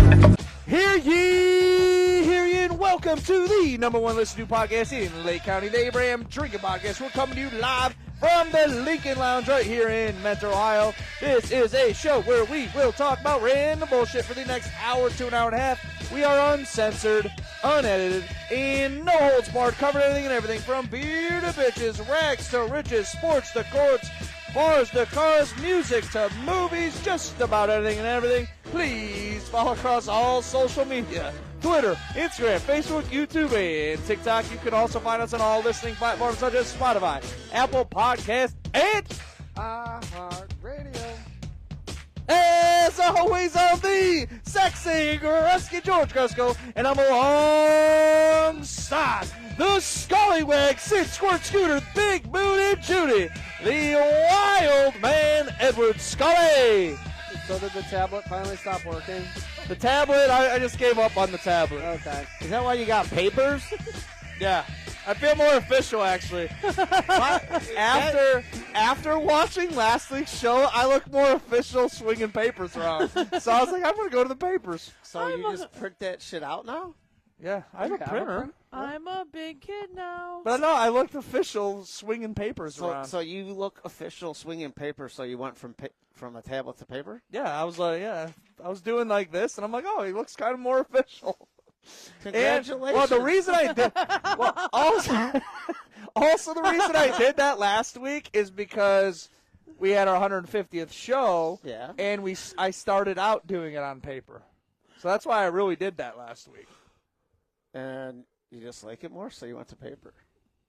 Hear ye, and welcome to the number one listened to podcast in Lake County, the Abraham Drinking Podcast. We're coming to you live from the Lincoln Lounge right here in Mentor, Ohio. This is a show where we will talk about random bullshit for the next hour to an hour and a half. We are uncensored, unedited, and no holds barred, covering anything and everything from beer to bitches, rags to riches, sports to courts, bars to cars, music to movies, just about anything and everything. Please follow across all social media, Twitter, Instagram, Facebook, YouTube, and TikTok. You can also find us on all listening platforms such as Spotify, Apple Podcasts, and iHeartRadio. As always, I'm the sexy Grusky George Cusco, and I'm alongside the Scallywag, Sid Squirt Scooter, Big Booty Judy, the wild man Edward Scully. So did the tablet finally stop working? The tablet, I just gave up on the tablet. Okay. Is that why you got papers? Yeah. I feel more official, actually. After watching last week's show, I look more official swinging papers around. So I was like, I'm going to go to the papers. So you just print that shit out now? Yeah, I have a printer. I'm a big kid now. But no, I looked official swinging papers around. So you look official swinging paper, so you went from a tablet to paper? Yeah, I was like, I was doing like this, and I'm like, oh, he looks kind of more official. Congratulations. And, well, the reason I did, also the reason I did that last week is because we had our 150th show, Yeah. and I started out doing it on paper. So that's why I really did that last week. And you just like it more, so you went to paper.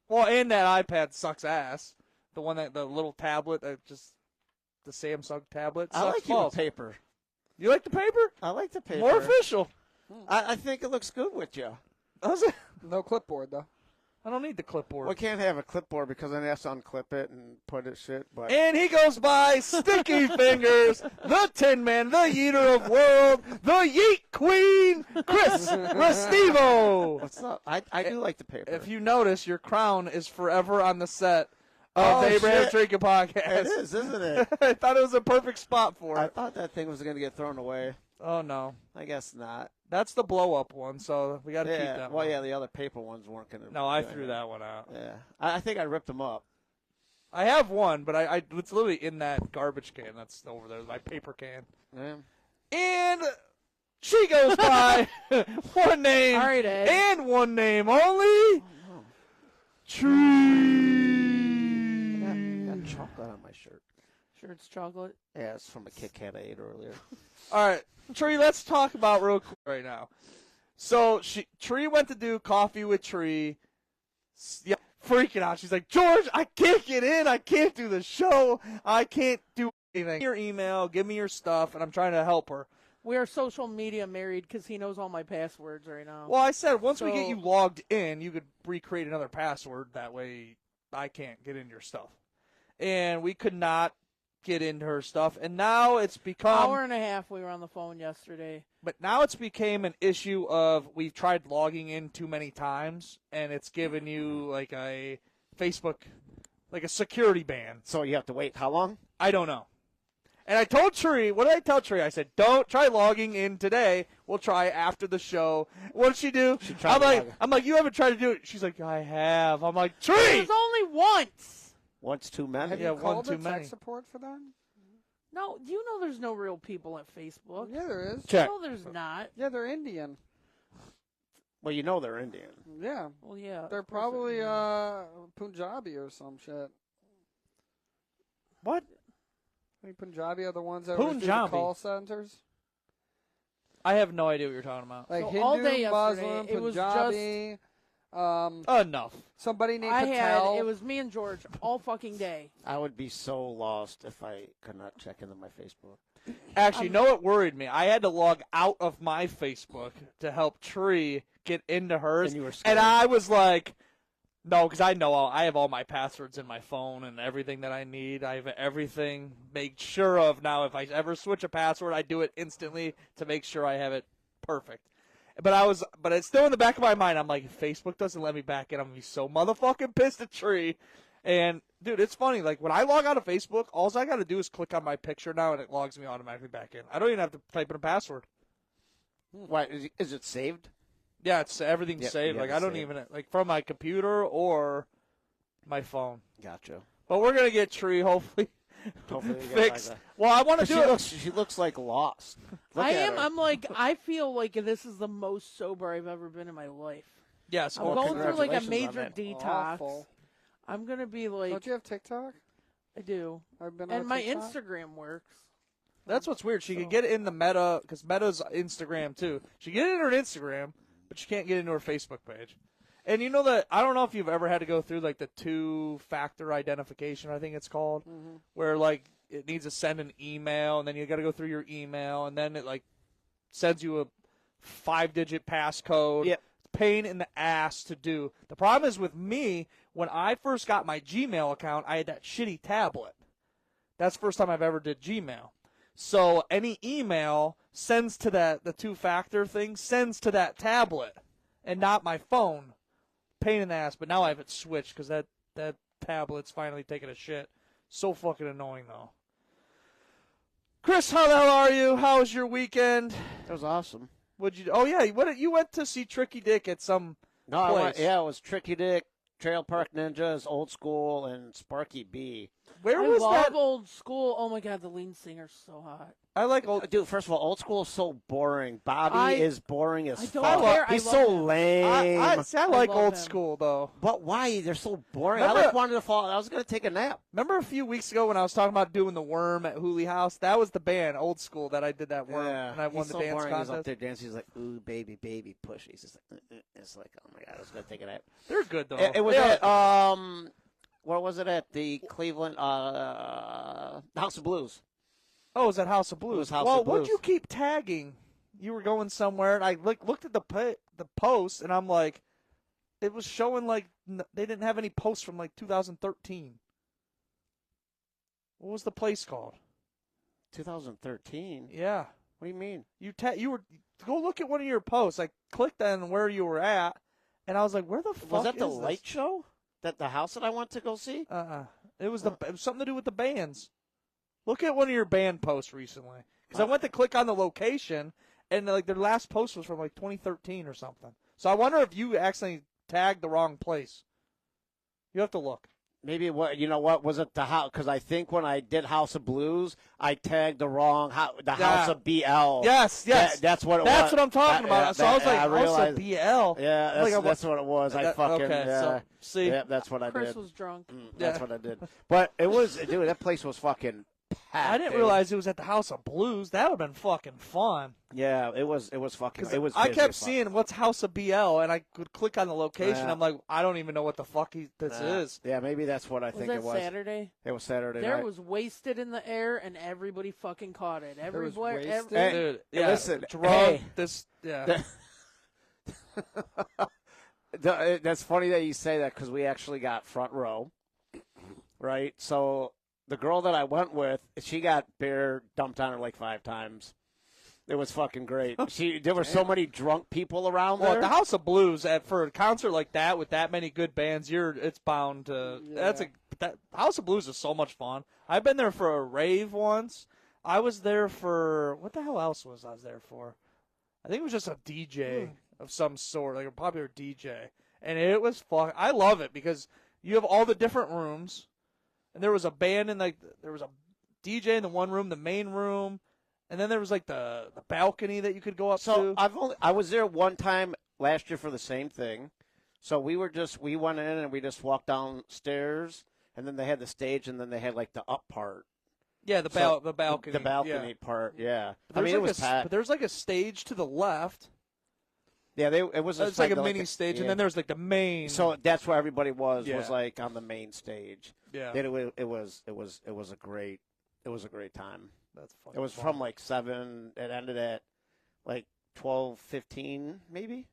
Well, and that iPad sucks ass. The little tablet, the Samsung tablet. I Sucks like you balls. with paper. You like the paper? I like the paper. More official. I think it looks good with you. Does it? No clipboard, though. I don't need the clipboard. We can't have a clipboard because then I have to unclip it and put it shit. But And he goes by Sticky Fingers, the Tin Man, the Yeeter of World, the Yeet Queen, Chris Restivo. what's up? I do like the paper. If you notice, your crown is forever on the set of Oh, the Abraham shit. Drinking Podcast. It is, isn't it? I thought it was a perfect spot for I it. thought that thing was going to get thrown away. Oh, no. I guess not. That's the blow-up one, so we got to keep Yeah. that Well, one. yeah, the other paper ones weren't going to. No, I threw that one out. Yeah. I think I ripped them up. I have one, but it's literally in that garbage can that's over there, my paper can. Yeah. And she goes by one name All right, Ed. and one name only. Tree. I got chocolate on my shirt. Sure, it's chocolate. Yeah, it's from a Kit Kat I ate earlier. All right, Tree, let's talk about real quick right now. So Tree went to do Coffee with Tree. Yeah, freaking out. She's like, George, I can't get in. I can't do the show. I can't do anything. Your email, give me your stuff, and I'm trying to help her. We are social media married because he knows all my passwords right now. Well, I said once we get So- you logged in, you could recreate another password. That way I can't get into your stuff. And we could not get into her stuff. And now it's become... Hour and a half we were on the phone yesterday. But now it's became an issue of we've tried logging in too many times, and it's given you like a Facebook, like a security ban. So you have to wait how long? I don't know. And I told Tree, what did I tell Tree? I said, don't try logging in today. We'll try after the show. What did she do? She tried to log in. I'm like, you haven't tried to do it. She's like, I have. I'm like, It Tree! was only once. Once too many? Have Yeah, you one called too the many. tech support for them? No, do you know there's no real people at Facebook? Yeah, there is. Check. No, there's not. Yeah, they're Indian. Well, you know they're Indian. Yeah. Well, yeah. They're of course probably are. Punjabi or some shit. What? I think Punjabi are the ones that were the Punjabi? call centers. I have no idea what you're talking about. Like So Hindu, all day yesterday, Muslim, it was Punjabi, Enough. somebody named I Patel. had, it was me and George all fucking day. I would be so lost if I could not check into my Facebook. Actually, you know what worried me? I had to log out of my Facebook to help Tree get into hers. And you were scared. And I was like, no, because I know I have all my passwords in my phone and everything that I need. I have everything made sure of. Now, if I ever switch a password, I do it instantly to make sure I have it perfect. But it's still in the back of my mind. I'm like, if Facebook doesn't let me back in, I'm going to be so motherfucking pissed at Tree. And, dude, it's funny. Like, when I log out of Facebook, all I got to do is click on my picture now, and it logs me automatically back in. I don't even have to type in a password. Why is it saved? Yeah, it's everything's Yep, saved. you Like have I it don't saved. even like from my computer or my phone. Gotcha. But we're gonna get Tree hopefully Hopefully we get fixed. like Well, I want to do it. She looks like lost. Look I at am. her. I'm like, I feel like this is the most sober I've ever been in my life. Yes, I'm Well, going through like a congratulations on major that. detox. Awful. I'm gonna be like, Don't you have TikTok? I do, I've been on and my TikTok. Instagram works. That's what's weird. She could get it in the Meta because Meta's Instagram too. She can get it in her Instagram, but she can't get into her Facebook page. And you know that I don't know if you've ever had to go through like the two-factor identification, I think it's called, where like it needs to send an email and then you got to go through your email and then it like sends you a 5-digit passcode. Yep. Pain in the ass to do. The problem is with me, when I first got my Gmail account, I had that shitty tablet. That's the first time I've ever did Gmail. So any email sends to the two-factor thing, sends to that tablet and not my phone. Pain in the ass, but now I have it switched because that tablet's finally taking a shit. So fucking annoying, though. Chris, how the hell are you? How was your weekend? That was awesome. What'd you? Oh yeah, you went to see Tricky Dick at some No, place. it was Tricky Dick, Trail Park Ninjas, Old School, and Sparky B. Where I was love that? old school. Oh my god, the lead singer's so hot. I like old. Dude, first of all, Old School is so boring. Bobby is boring as I don't fuck. care. I He's love so him. lame. I like love old him. school though. But why? They're so boring. Remember- I like wanted to fall. I was gonna take a nap. Remember a few weeks ago when I was talking about doing the worm at Hooley House? That was the band, Old School, that I did that worm and I won he's the so dance boring. He's up contest. there dancing. He's like, ooh, baby, baby, push. He's just like, it's like, oh my god, I was gonna take a nap. They're good though. It was Yeah. at where was it at? The Cleveland House of Blues. Oh, it was at House of Blues. It was House well, of what'd Blues. you keep tagging? You were going somewhere, and I looked at the post, and I'm like, it was showing like they didn't have any posts from like 2013. What was the place called? 2013. Yeah, What do you mean? you were go look at one of your posts. I clicked on where you were at, and I was like, where the fuck Was that the is this? light show? That the house that I went to go see? It was it was something to do with the bands. Look at one of your band posts recently, because I went to click on the location, and like their last post was from like 2013 or something. So I wonder if you accidentally tagged the wrong place. You have to look. Maybe you know what was it the house? Because I think when I did House of Blues, I tagged the wrong house, the House of BL. Yes, that's what it was. That's what I'm talking about. So I was like, I House realized, of BL. Yeah, Like, that's what it was. I fucking okay. So see, yeah, that's what I Chris did. was drunk. That's Yeah. what I did. But it was, dude. That place was fucking packed. I didn't dude. realize it was at the House of Blues. That would have been fucking fun. Yeah, it was fucking. It was. I busy kept as fuck. seeing what's House of BL, and I could click on the location. Yeah. I'm like, I don't even know what the fuck this Nah. is. Yeah, maybe that's what I Was think that it was. Saturday? It was Saturday There night. was wasted in the air, and everybody fucking caught it. was Everywhere. wasted? Hey, Dude, hey, yeah, listen, drunk. hey. That's funny that you say that because we actually got front row, right? So the girl that I went with, she got beer dumped on her like 5 times. It was fucking great. There were so many drunk people around Well, there. at the House of Blues, for a concert like that with that many good bands, it's bound to. Yeah. That House of Blues is so much fun. I've been there for a rave once. I was there for what the hell else was I there for? I think it was just a DJ of some sort, like a popular DJ, and it was fun. I love it because you have all the different rooms, and there was a band there was a DJ in the one room, the main room. And then there was like the balcony that you could go up So to. I was there one time last year for the same thing. So we went in and we just walked downstairs, and then they had the stage, and then they had like the up part. Yeah, the balcony. The balcony yeah. part, yeah. But I mean, there's it was packed. but there's like a stage to the left. Yeah, it was. It's like a mini stage, yeah. and then there's like the main. So that's where everybody was Yeah. like on the main stage. yeah, And it was a great time. that's fucking It was fun. from like 7. It ended at like 12:15 maybe.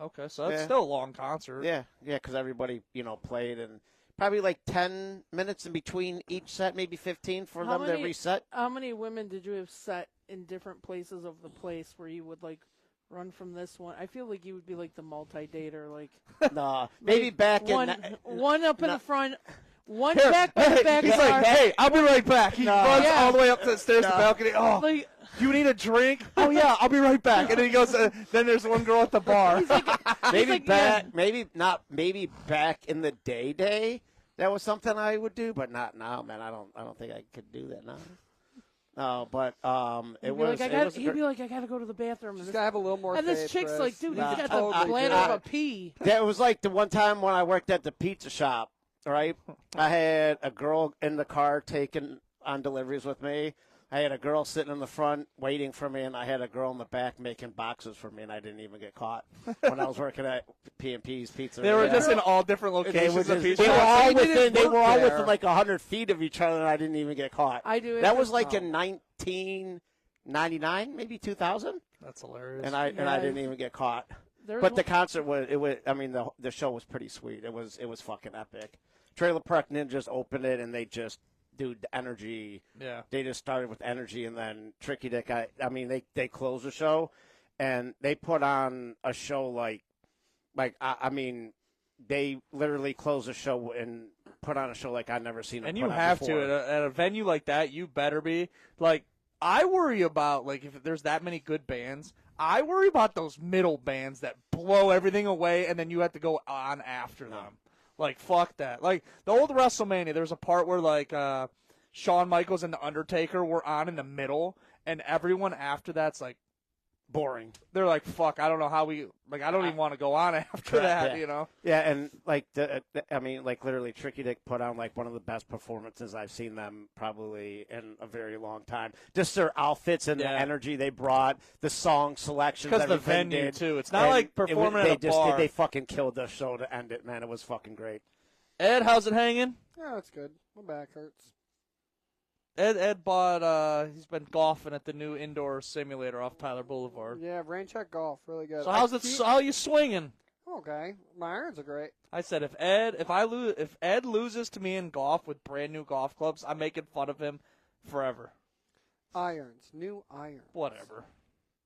Okay, so that's Yeah. still a long concert. Yeah, because everybody played, and probably like 10 minutes in between each set, maybe 15 for How them many- to reset. How many women did you have set in different places of the place where you would like run from this one? I feel like you would be like the multi-dater, like No, maybe like, back one, in one up in no. the front, One Here, back by the back he's car. like, hey, I'll be right back. He runs Yeah. all the way up the stairs to the balcony. Oh, Like, you need a drink? Oh, yeah, I'll be right back. And then he goes, then there's one girl at the bar. Maybe like, back, maybe back in the day. That was something I would do, but not now, man. I don't think I could do that now. No, but it he'd be was. like, he'd be like, I gotta go to the bathroom. Just gotta have a little more And this faith, chick's Chris. like, dude, Nah, he's got totally the bladder good. of a pea. That was like the one time when I worked at the pizza shop, right? I had a girl in the car taking on deliveries with me. I had a girl sitting in the front waiting for me, and I had a girl in the back making boxes for me, and I didn't even get caught when I was working at P&P's Pizza. They were just in all different They locations were, of they pizza. were all They didn't within. They work were all there. within like 100 feet of each other, and I didn't even get caught. I do it. That was like in 1999, maybe 2000, That's hilarious. and I Yeah. didn't even get caught. There's But the one- concert was I mean the show was pretty sweet. It was fucking epic. Trailer Park Ninjas opened it, and they just dude energy. Yeah. They just started with energy, and then Tricky Dick. I mean they closed the show, and they put on a show like I mean they literally closed the show and put on a show like I've never seen. And them you put on have before. to at a venue like that. You better be like. I worry about like if there's that many good bands. I worry about those middle bands that blow everything away, and then you have to go on after them. Like fuck that. Like the old WrestleMania, there's a part where like Shawn Michaels and the Undertaker were on in the middle, and everyone after that's like boring. they're like fuck. I don't know how we like. I don't even want to go on after that. Yeah. You know. Yeah, and like I mean, like literally, Tricky Dick put on like one of the best performances I've seen them probably in a very long time. Just their outfits and Yeah. the energy they brought, the song selections, Because the everything venue did. too. It's not And like performing they at a bar. They fucking killed the show to end it, man. It was fucking great. Ed, how's it hanging? Yeah, it's good. My back hurts. Ed bought. He's been golfing at the new indoor simulator off Tyler Boulevard. Yeah, rain check golf, really good. So how's it? How you swinging? Okay, my irons are great. I said if Ed loses to me in golf with brand new golf clubs, I'm making fun of him forever. Irons, new irons. Whatever.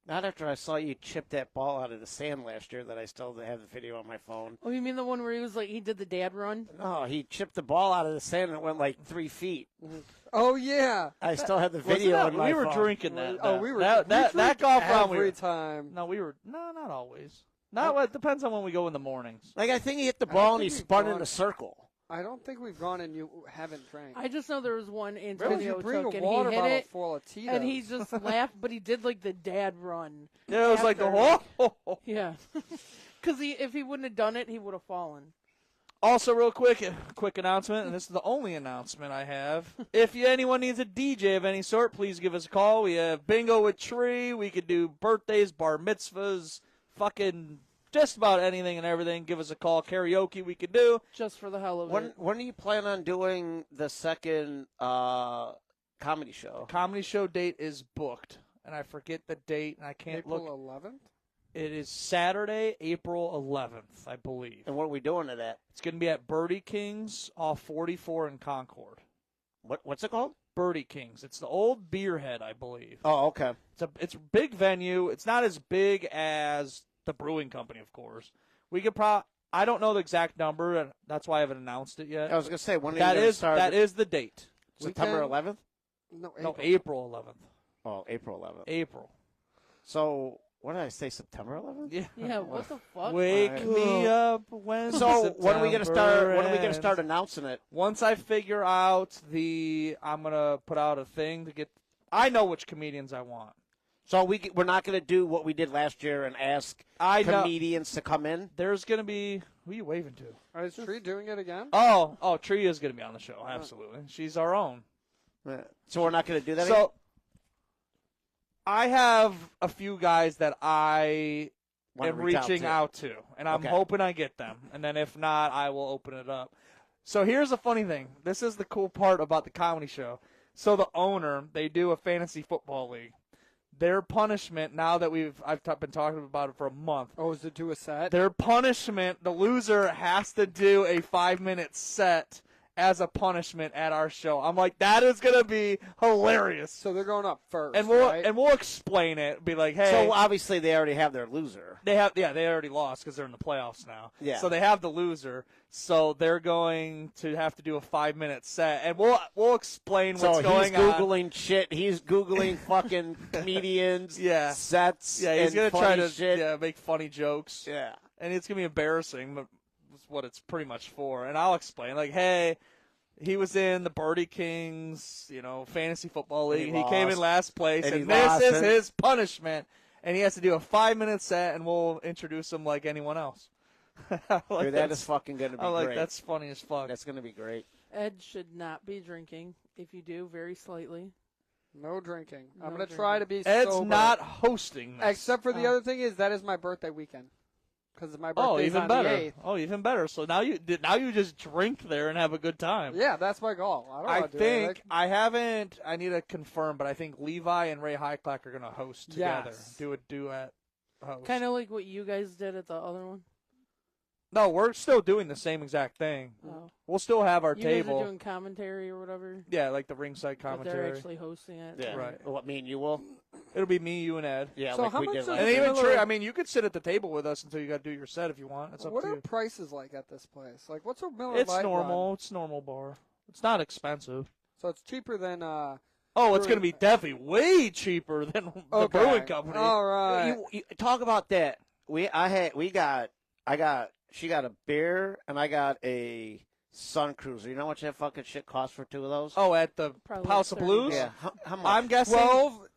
Not after I saw you chip that ball out of the sand last year that I still have the video on my phone. Oh, you mean the one where he was like, he did the dad run? No, he chipped the ball out of the sand and it went like 3 feet. Oh yeah. I still have the Wasn't video that- on my we were phone. drinking that. Oh, we were. that we drink golf round. We every were, time. no, we were no, not always. Not it depends on when we go in the mornings. Like I think he hit the I ball don't and he think we've spun in gone- a circle. I don't think we've gone and you haven't drank. I just know there was one Really? Antonio You bring took a and water he hit bottle it, full of Tito's. and he just laughed, but he did like the dad run. Yeah, it was like the After. whole. Yeah. Because if he wouldn't have done it, he would have fallen. Also, real quick announcement, and this is the only announcement I have. If anyone needs a DJ of any sort, please give us a call. We have bingo with Tree. We could do birthdays, bar mitzvahs, fucking just about anything and everything. Give us a call. Karaoke we could do. Just for the hell of When it. are you planning on doing the second comedy show? Comedy show date is booked, and I forget the date, and I can't April look. 11th. It is Saturday, April 11th, I believe. And what are we doing to that? It's going to be at Birdie Kings off 44 in Concord. What's it called? Birdie Kings. It's the old beer head, I believe. Oh, okay. It's a big venue. It's not as big as the Brewing Company, of course. We could I don't know the exact number, and that's why I haven't announced it yet. I was gonna say when are That you gonna is start? that is the date. September Weekend? 11th. No, No, April 11th. Oh, April 11th. April. So what did I say? September 11th? Yeah. Yeah, what the fuck? Wake Right. me up when So when are we gonna start? When are we gonna ends. start announcing it? Once I figure out I'm gonna put out a thing to get. I know which comedians I want. So we're not gonna do what we did last year and ask I know comedians to come in. there's gonna be. Who are you waving to? Is Tree doing it again? Oh, Tree is gonna be on the show. Absolutely, she's our own. So we're not gonna do that. So I have a few guys that I Wanna am reach reaching to. out to, and I'm Okay. hoping I get them. And then if not, I will open it up. So here's the funny thing. This is the cool part about the comedy show. So the owner, they do a fantasy football league. Their punishment, now that I've been talking about it for a month, Oh, is it do a set? their punishment, the loser has to do a 5-minute set as a punishment at our show. I'm like, that is gonna be hilarious. So they're going up first, And we'll right? explain it. Be like, hey, So obviously they already have their loser. they already lost because they're in the playoffs now. Yeah. So they have the loser. So they're going to have to do a 5-minute set, and we'll explain what's So going he's on. Googling shit. He's Googling fucking comedians, Yeah. sets, Yeah, he's and gonna try funny to shit. make funny jokes. Yeah. And it's gonna be embarrassing, but that's what it's pretty much for. And I'll explain, like, hey, he was in the Birdie Kings, fantasy football league. And he He came in lost. last place, And he and this lost, is and- his punishment. And he has to do a 5-minute set, and we'll introduce him like anyone else. I like Dude, that is fucking going to be I like great. that's funny as fuck. That's going to be great. Ed should not be drinking. If you do, very slightly. No drinking. I'm No going to try to be Ed's sober. not hosting this. Except for the Oh. other thing is that is my birthday weekend. Because my birthday's Oh, even on better. the 8th. Oh, even better. So now you just drink there and have a good time. Yeah, that's my goal. I don't I want to do think anything. I haven't. I need to confirm, but I think Levi and Ray Highclack are going to host together. Yes. Do a duet host. Kind of like what you guys did at the other one. No, we're still doing the same exact thing. Oh. We'll still have our You guys table. are doing commentary or whatever. Yeah, like the ringside But they're commentary. actually hosting it. Yeah. Right. What, me and you will? It'll be me, you, and Ed. Yeah, So like how we much did does last And it year. even Miller- true. I mean, you could sit at the table with us until you got to do your set if you want. It's up What to are you. prices like at this place? Like, what's a Miller It's Lite normal. run? It's normal bar. It's not expensive. So it's cheaper than Oh, it's Brewing- going to be definitely way cheaper than the okay. brewing company. All right. You talk about that. She got a beer and I got a Sun Cruiser. You know how much that fucking shit costs for two of those? Oh, at the Probably House like of 30 Blues? yeah. How much? I'm guessing 12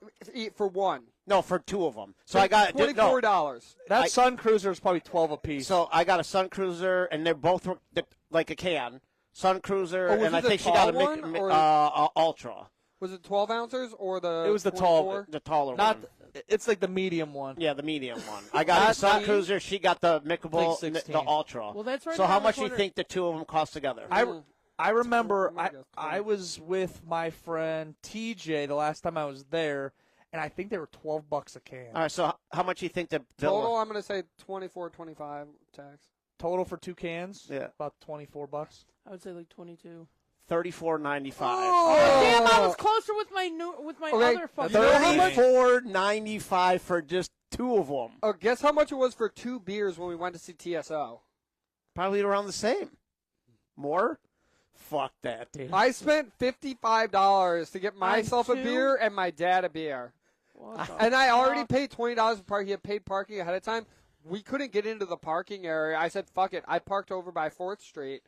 for one. No, for two of them. So I got $24. that I- Sun Cruiser is probably 12 apiece. So I got a Sun Cruiser, and they're both like a can. Sun Cruiser, Oh, was and it I the think she got a tall one, or- Ultra, Was it 12 ounces or the? It was the 24? the taller not. one. It's like the medium one. Yeah, the medium one. I got the Not Sun 20? Cruiser. She got the Mickable, Think the 16. Ultra. Well, that's right. So how around the much do you corner. think the two of them cost together? I remember I guess I was with my friend TJ the last time I was there, and I think they were $12 a can. All right, so how much do you think the bill? Total, I'm going to say 24, 25 tax. Total for 2 cans? Yeah. About $24. I would say like 22. $34.95. Oh! Damn, I was closer with my Okay, other fucking. you know how much- $34.95 for just two of them. Oh, guess how much it was for 2 beers when we went to see TSO? Probably around the same. More? Fuck that, dude. I spent $55 to get myself a two? beer and my dad a beer. What the And I already fuck? paid $20 for parking. He had paid parking ahead of time. We couldn't get into the parking area. I said, fuck it. I parked over by 4th Street,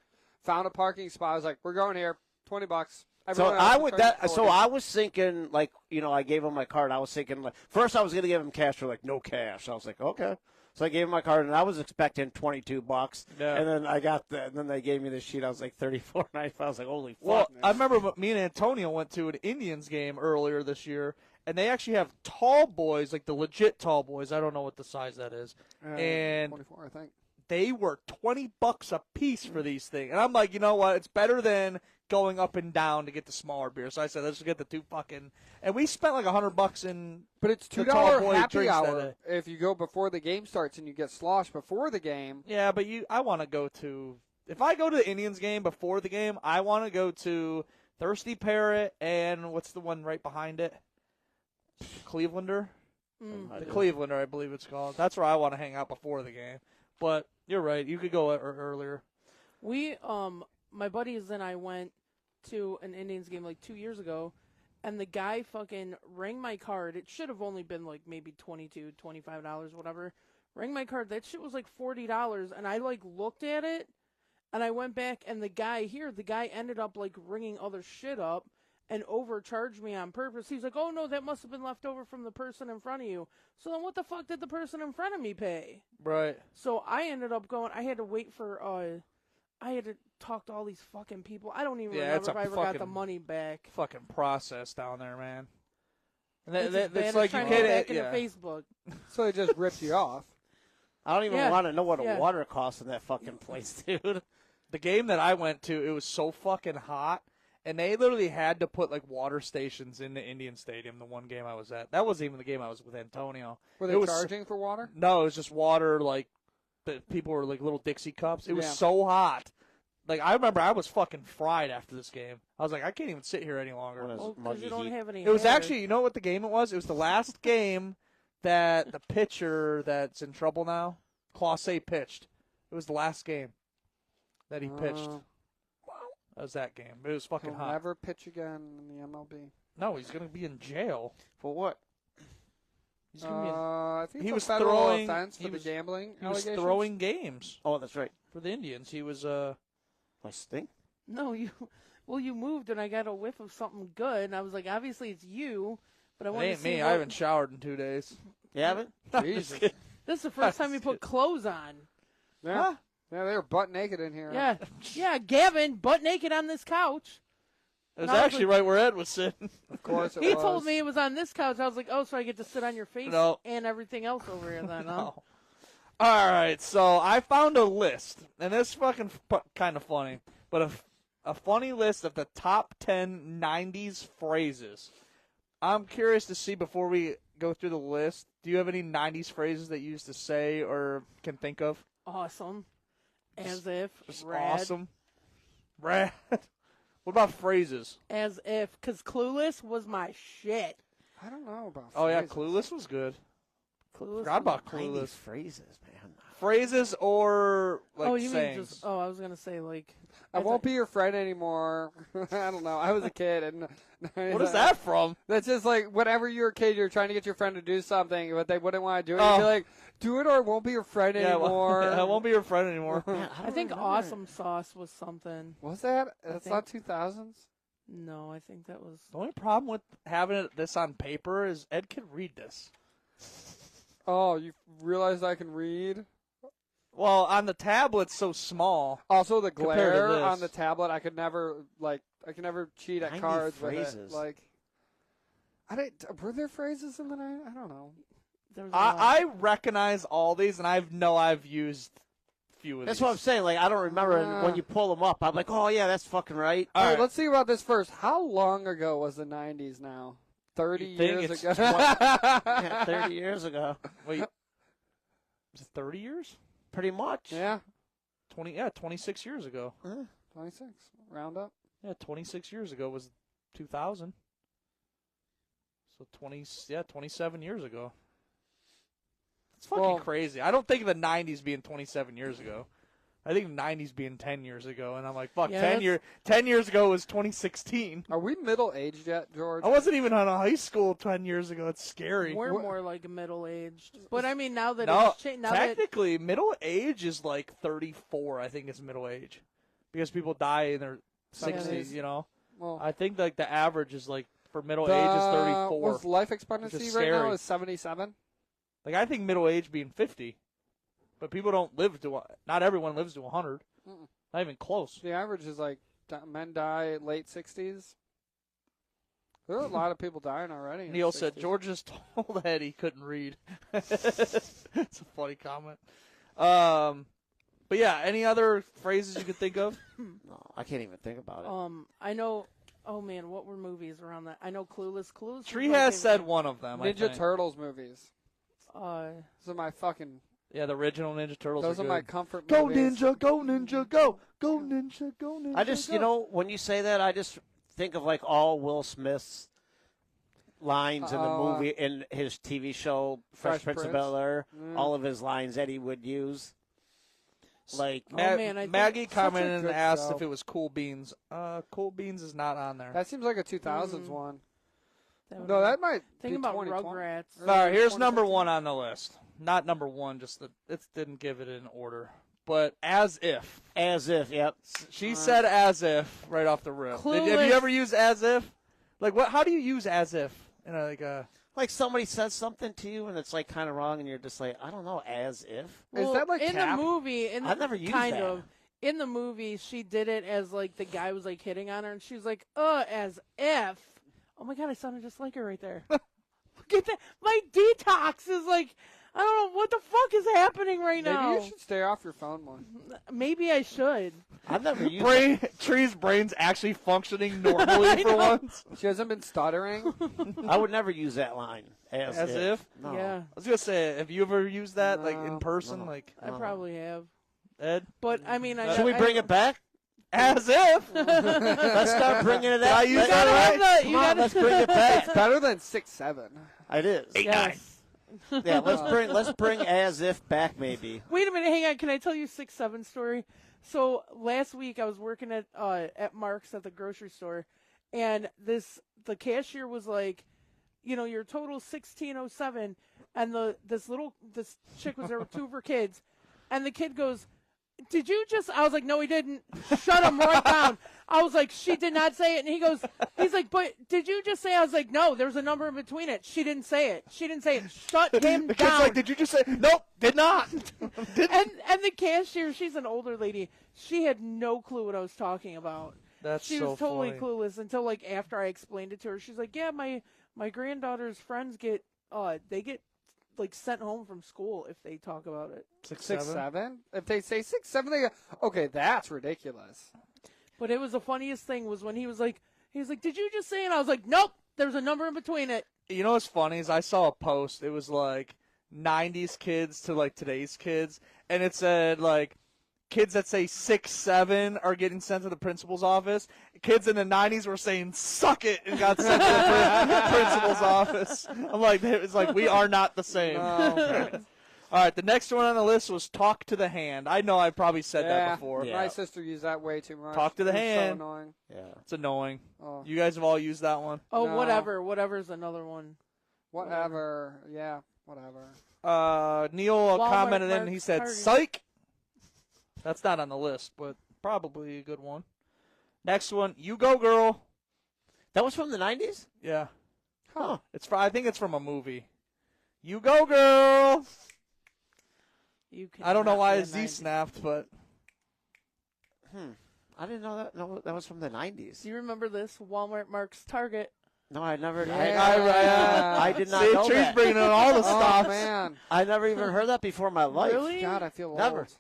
found a parking spot. I was like, we're going here. $20. So Everyone else I was would charging that. So 40. I was thinking, like, I gave him my card. I was thinking, like, first I was gonna give him cash. They're like, no cash. I was like, okay. So I gave him my card, and I was expecting $22. Yeah. And then I got and then they gave me the sheet. I was like $34.95. I was like, holy fuck. Well, I remember me and Antonio went to an Indians game earlier this year, and they actually have tall boys, like the legit tall boys. I don't know what the size that is. And 24, I think. they were $20 a piece for these things. And I'm like, you know what? It's better than going up and down to get the smaller beer. So I said, let's just get the 2 fucking. And we spent like $100 in. But it's The tall $2 boy happy drinks that hour day. if you go before the game starts and you get sloshed before the game. Yeah, but I want to go to. If I go to the Indians game before the game, I want to go to Thirsty Parrot and what's the one right behind it? Clevelander? Mm. The Clevelander, I believe it's called. That's where I want to hang out before the game. But you're right. You could go earlier. We, my buddies and I went to an Indians game like 2 years ago, and the guy fucking rang my card. It should have only been like maybe $22, $25, whatever. Rang my card. That shit was like $40, and I like looked at it, and I went back, and the guy ended up like ringing other shit up and overcharged me on purpose. He's like, oh no, that must have been left over from the person in front of you. So then what the fuck did the person in front of me pay? Right. So I ended up going, I had to wait for, I had to talk to all these fucking people. I don't even Yeah, it's remember if I a ever got the fucking- money back. Fucking process down there, man. And It's as bad it's as like you trying to get get back it. into Yeah. Facebook. So they just ripped you off. I don't even Yeah. want to know what a Yeah. water costs in that fucking place, dude. The game that I went to, it was so fucking hot, and they literally had to put like water stations in the Indian Stadium. The one game I was at, that wasn't even the game I was with Antonio. Were It they was- charging for water? No, it was just water. Like the people were like little Dixie cups. It was Yeah. so hot like I remember I was fucking fried after this game. I was like, I can't even sit here any longer. What is Well, because Muggy you don't Heat? have any. It was hair. actually, you know what the game it was? It was the last game that the pitcher that's in trouble now, Clase, pitched. It was the last game that he pitched. That was that game. It was fucking He'll hot. never pitch again in the MLB. No, he's going to be in jail. For what? He's gonna be in, I think he it's was a federal throwing- offense he for was- the gambling he was allegations. throwing games Oh, that's right. for the Indians. He was, My sting. No, you. Well, you moved, and I got a whiff of something good, and I was like, obviously it's you, but I it wanted to ain't see. me. what- I haven't showered in 2 days. You haven't? Jesus. This is the first time you put clothes on. Yeah. Huh? Yeah, they were butt naked in here. Yeah, yeah, Gavin, butt naked on this couch. It was No, I was actually right where Ed was sitting. Of course it He was. told me it was on this couch. I was like, oh, so I get to sit on your face No. and everything else over here then, huh? No. All right, so I found a list, and it's fucking kind of funny, but a funny list of the top 10 90s phrases. I'm curious to see before we go through the list, do you have any 90s phrases that you used to say or can think of? Awesome. As if. Just Rad. awesome. Rad. What about phrases? As if. Because Clueless was my shit. I don't know about Oh, yeah, phrases. Clueless was good. Clueless. Forgot about 90s Clueless. phrases, man. Phrases or, like, oh, you sayings. mean just. Oh, I was going to say, like. I won't be your friend anymore. I don't know. I was a kid, and What is that from? That's just like whenever you're a kid, you're trying to get your friend to do something, but they wouldn't want to do it. Oh. You'd be like, "Do it, or it won't be your friend Yeah, anymore." well, I won't be your friend anymore. Man, I don't think remember. Awesome Sauce was something. Was that? That's think- not 2000s. No, I think that was. The only problem with having this on paper is Ed can read this. Oh, you realized I can read? Well, on the tablet's so small. Also, the Compared to glare this. on the tablet, I could never cheat at 90 cards phrases. with it. Like, I didn't. Were there phrases in the night? I don't know. There was a lot. I recognize all these, and I've used few of That's these. what I'm saying. Like, I don't remember and when you pull them up. I'm like, oh, yeah, that's fucking right. All right, right. let's think about this first. How long ago was the 90s now? 30 You think years it's ago. Yeah, 30 years ago. Wait, is it 30 years? Pretty much. Yeah, 26 years ago. 26. Round up. Yeah, 26 years ago was 2000. So 27 years ago. It's fucking Well- crazy. I don't think of the 90s being 27 years ago. I think the 90s being 10 years ago, and I'm like, fuck, Yeah, 10 years ago was 2016. Are we middle aged yet, George? I wasn't even out of high school 10 years ago. It's scary. We're more like middle aged. But I mean, now that No, it's changed, now that technically, middle age is like 34. I think is middle age, because people die in their 60s. You know, Well, I think like the average is like for middle age is 34. Was life expectancy which is right now scary. is 77? Like I think middle age being 50, but people don't live to. Not everyone lives to 100. Mm-mm. Not even close. The average is like men die late 60s. There are a lot of people dying already. in Neil the said 60s. George just told Ed he couldn't read. It's a funny comment. But yeah, any other phrases you could think of? No, I can't even think about it. I know. Oh man, what were movies around that? I know Clueless. Clueless. was Tree my has favorite. said one of them. I Ninja think. Turtles movies. Uh, Those are my fucking. Yeah, the original Ninja Turtles. Those are good. my comfort Go movies. Ninja, go Ninja, go! Go Ninja, go Ninja. I just, go. you know, when you say that, I just think of like all Will Smith's lines in the Oh, movie, in his TV show, Fresh Prince of Prince. Bel-Air, Mm. all of his lines that he would use. Like, Oh, man, I think Maggie such a commented and good asked show. if it was Cool Beans. Cool Beans is not on there. That seems like a 2000s one. that No, was- that might Think be about 2020. Rugrats. Or All right, here's 2013. number one on the list. Not number one, just that it didn't give it in order. But as if. as if, yep. She said as if right off the rip. Have Clueless. you ever used as if? Like what? How do you use as if? In a Like somebody says something to you and it's like kind of wrong, and you're just like, I don't know, as if. Is that like in Cap? the movie? In the, I've never used kind that. of. In the movie, she did it as like the guy was like hitting on her, and she was like, as if." Oh my god, I sounded just like her right there. Look at that. My detox is like, I don't know what the fuck is happening right Maybe now. you should stay off your phone more. Maybe I should. I've never used brain. Tree's brain's actually functioning normally for once. She hasn't been stuttering. I would never use that line. As if? No. Yeah, I was gonna say, have you ever used that like in No. person? No. Like I probably have. Ed? But I mean, I Should we bring it back? As if. Let's start bringing it Did I up. use Let's- that right? Come You on, gotta- let's bring it back. It's better than 6'7". It is. Yes. Yeah, let's bring as if back maybe. Wait a minute, hang on. Can I tell you 6'7" story? So last week I was working at Mark's at the grocery store, and the cashier was like, your total 1607, and this chick was there with two of her kids, and the kid goes, "Did you just?" I was like, "No, he didn't." Shut him right down. I was like, "She did not say it," and he's like, "But did you just say?" I was like, "No, there's a number in between it. She didn't say it. She didn't say it. Shut him The kid's down." like, did you just say? Nope, did not. and the cashier, she's an older lady. She had no clue what I was talking about. That's She so was totally funny. clueless until after I explained it to her. She's like, "Yeah, my granddaughter's friends get sent home from school if they talk about it." 6'7"? If they say 6'7", they go, okay, that's ridiculous. But it was the funniest thing was when he was like, "Did you just say?" And I was like, "Nope, there's a number in between it." You know what's funny is I saw a post. It was like 90s kids to like today's kids, and it said like kids that say 6'7" are getting sent to the principal's office. Kids in the 90s were saying "suck it" and got sent to the principal's office. I'm like, it's like we are not the same. No. All right, the next one on the list was talk to the hand. I know I probably said that before. Yeah. My sister used that way too much. Talk to the It was hand. So annoying. Yeah. It's annoying. Oh, You guys have all used that one. Oh, No. whatever's another one. whatever. Yeah, whatever. Neil Walmart, commented in and he Marks, said, Target. psych. That's not on the list, but probably a good one. Next one, you go, girl. That was from the 90s? Yeah. Huh. I think it's from a movie. You go, girl. You I don't know cannot why be a his Z 90s. snapped, but I didn't know that. No, that was from the 90s. Do you remember this? Walmart, Marks, Target. No, I never. Yeah. I did not see, know Tree's that. bringing in all the Oh, stops. man. I never even heard that before in my life. Really? God, I feel Never. old.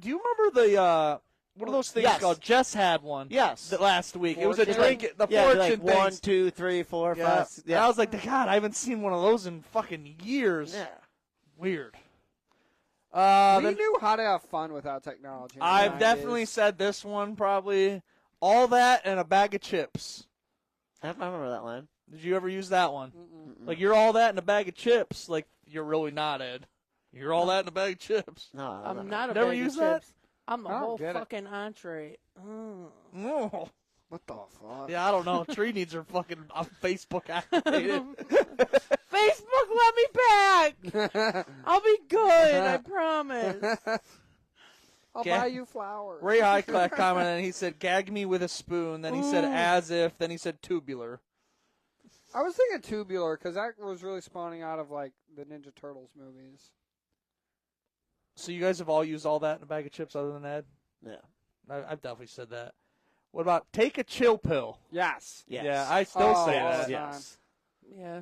Do you remember the what are those things Yes. called? Jess had one. Yes. Last week. It was a Fortune? drink. The Yeah, fortune like things. 1, 2, 3, 4, 5. Yeah. And Yeah. I was like, God, I haven't seen one of those in fucking years. Yeah. Weird. We Then knew how to have fun without technology. in the I've 90s. definitely said this one probably. All that and a bag of chips. I remember that line. Did you ever use that one? Mm-mm. Like, you're all that in a bag of chips. Like, you're really not, Ed. You're all that in a bag of chips. No, I I'm don't not a Never bag used of that? chips. I'm the I don't whole get it. fucking entree. Mm. Oh. What the fuck? Yeah, I don't know. Tree needs her fucking Facebook activated. Facebook, let me back. I'll be good. I promise. I'll Ga- buy you flowers. Ray Highclack commented and he said, gag me with a spoon. Then he said, Ooh. as if. Then he said, tubular. I was thinking tubular because that was really spawning out of like the Ninja Turtles movies. So you guys have all used all that in a bag of chips other than Ed? Yeah. I've definitely said that. What about take a chill pill? Yes. Yes. Yeah, I still Oh, say all that. the time. Yes. Yeah.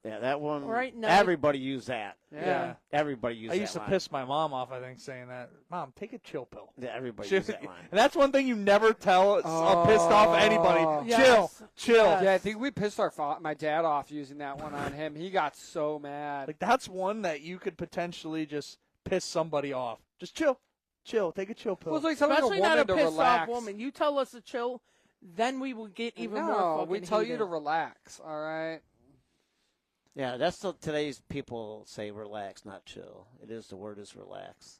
Yeah, that one. Right now- Everybody used that. Yeah. Everybody used I that used to line. piss my mom off, I think, saying that. Mom, take a chill pill. Yeah, everybody Chill- used that line. And that's one thing you never tell pissed off anybody. Yes. Chill. Chill. Yes. Yeah, I think we pissed my dad off using that one on him. He got so mad. Like, that's one that you could potentially just piss somebody off. Just chill. Chill. Take a chill pill. Well, it's like telling Especially a not woman a to pissed relax. off woman. You tell us to chill, then we will get even no, more fucking we tell you heated. to relax. All right. Yeah, that's today's people say relax, not chill. The word is relax.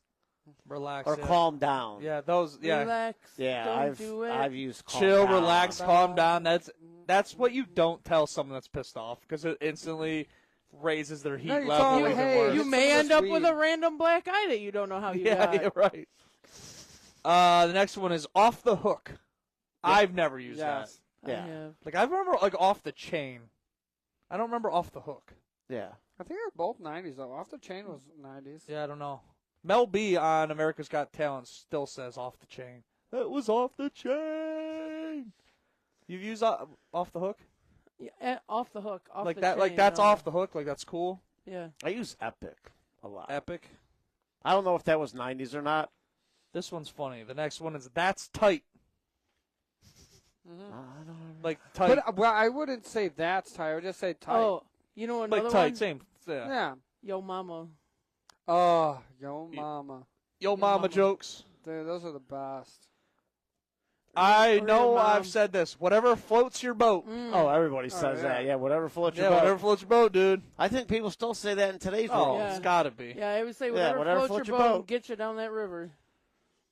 Relax. Or yeah. calm down. Yeah, those. Yeah. Relax. Yeah, Don't do it. I've used calm Chill, down. relax, calm down. That's what you don't tell someone that's pissed off because it instantly raises their heat No, you level tell even them, hey, worse. You Some may of end us up with weed. a random black eye that you don't know how you Yeah, got. yeah, right. The next one is off the hook. I've never used Yes. I Yeah. have. that. Like I remember like off the chain. I don't remember off the hook. Yeah. I think they're both 90s, though. Off the Chain was 90s. Yeah, I don't know. Mel B on America's Got Talent still says off the chain. That was off the chain. You've used off the hook? Yeah, off the hook. Off Like the that? Like chain, that's no. off the hook? Like that's cool? Yeah. I use Epic a lot. Epic. I don't know if that was 90s or not. This one's funny. The next one is that's tight. I don't know. Like tight. But well, I wouldn't say that's tight. I would just say tight. Oh, you know another like tight. one? Same. Yeah. Yeah. Yo, mama. Oh, yo mama. Yo mama mama. jokes. Dude, those are the best. I Or know your mom. I've said this. Whatever floats your boat. Oh, everybody says yeah. that. Yeah, whatever floats your Yeah, boat. whatever floats your boat, dude. I think people still say that in today's Oh, world. Yeah. it's got to be. Yeah, I would say Yeah, whatever floats your boat and get you down that river.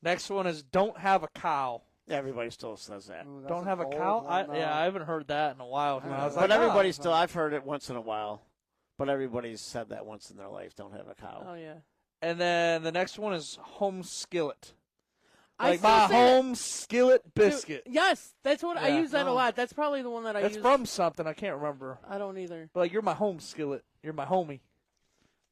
Next one is don't have a cow. Everybody still says that. Ooh, that's Don't have a bold cow? one, Yeah, I haven't heard that in a while. I I was know. like, But everybody ah. still, I've heard it once in a while. But everybody's said that once in their life. Don't have a cow. Oh yeah. And then the next one is home skillet. I Like still my say that. home skillet biscuit. Dude, yes, that's what I Yeah. use that a Oh. lot. That's probably the one that I That's use. from something. I can't remember. I don't either. But like, you're my home skillet. You're my homie.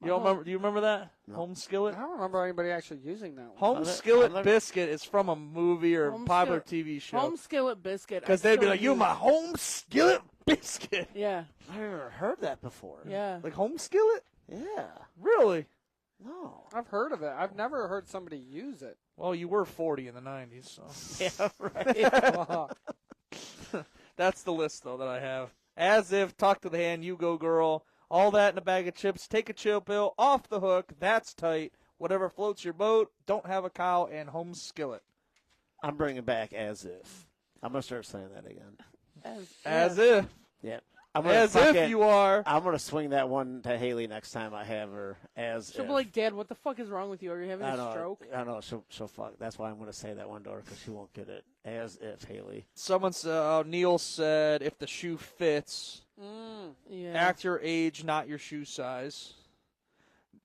You don't home- remember? Do you remember that? No. Home I skillet. don't remember anybody actually using that one. Home I've ne- skillet I've never- biscuit is from a movie or Home popular skillet- TV show. Home skillet biscuit. Because I they'd be still like, "You use- my home skillet biscuit." Yeah, I've never heard that before. yeah. Like home skillet? Yeah. Really? No. I've heard of it. I've never heard somebody use it. Well, you were 40 in the 90s, so Yeah, right. Wow. that's the list though that I have. As if, talk to the hand, you go girl. All that in a bag of chips. Take a chill pill. Off the hook. That's tight. Whatever floats your boat. Don't have a cow and home skillet. I'm bringing back as if. I'm going to start saying that again. As yeah. if. Yeah. I'm gonna As fucking- if you are. I'm going to swing that one to Haley next time I have her. As She'll if. be like, Dad, what the fuck is wrong with you? Are you having I a know. stroke? I know. She'll fuck. That's why I'm going to say that one to her because she won't get it. As if Haley. Someone said, Neil said, if the shoe fits, Yeah. act your age, not your shoe size.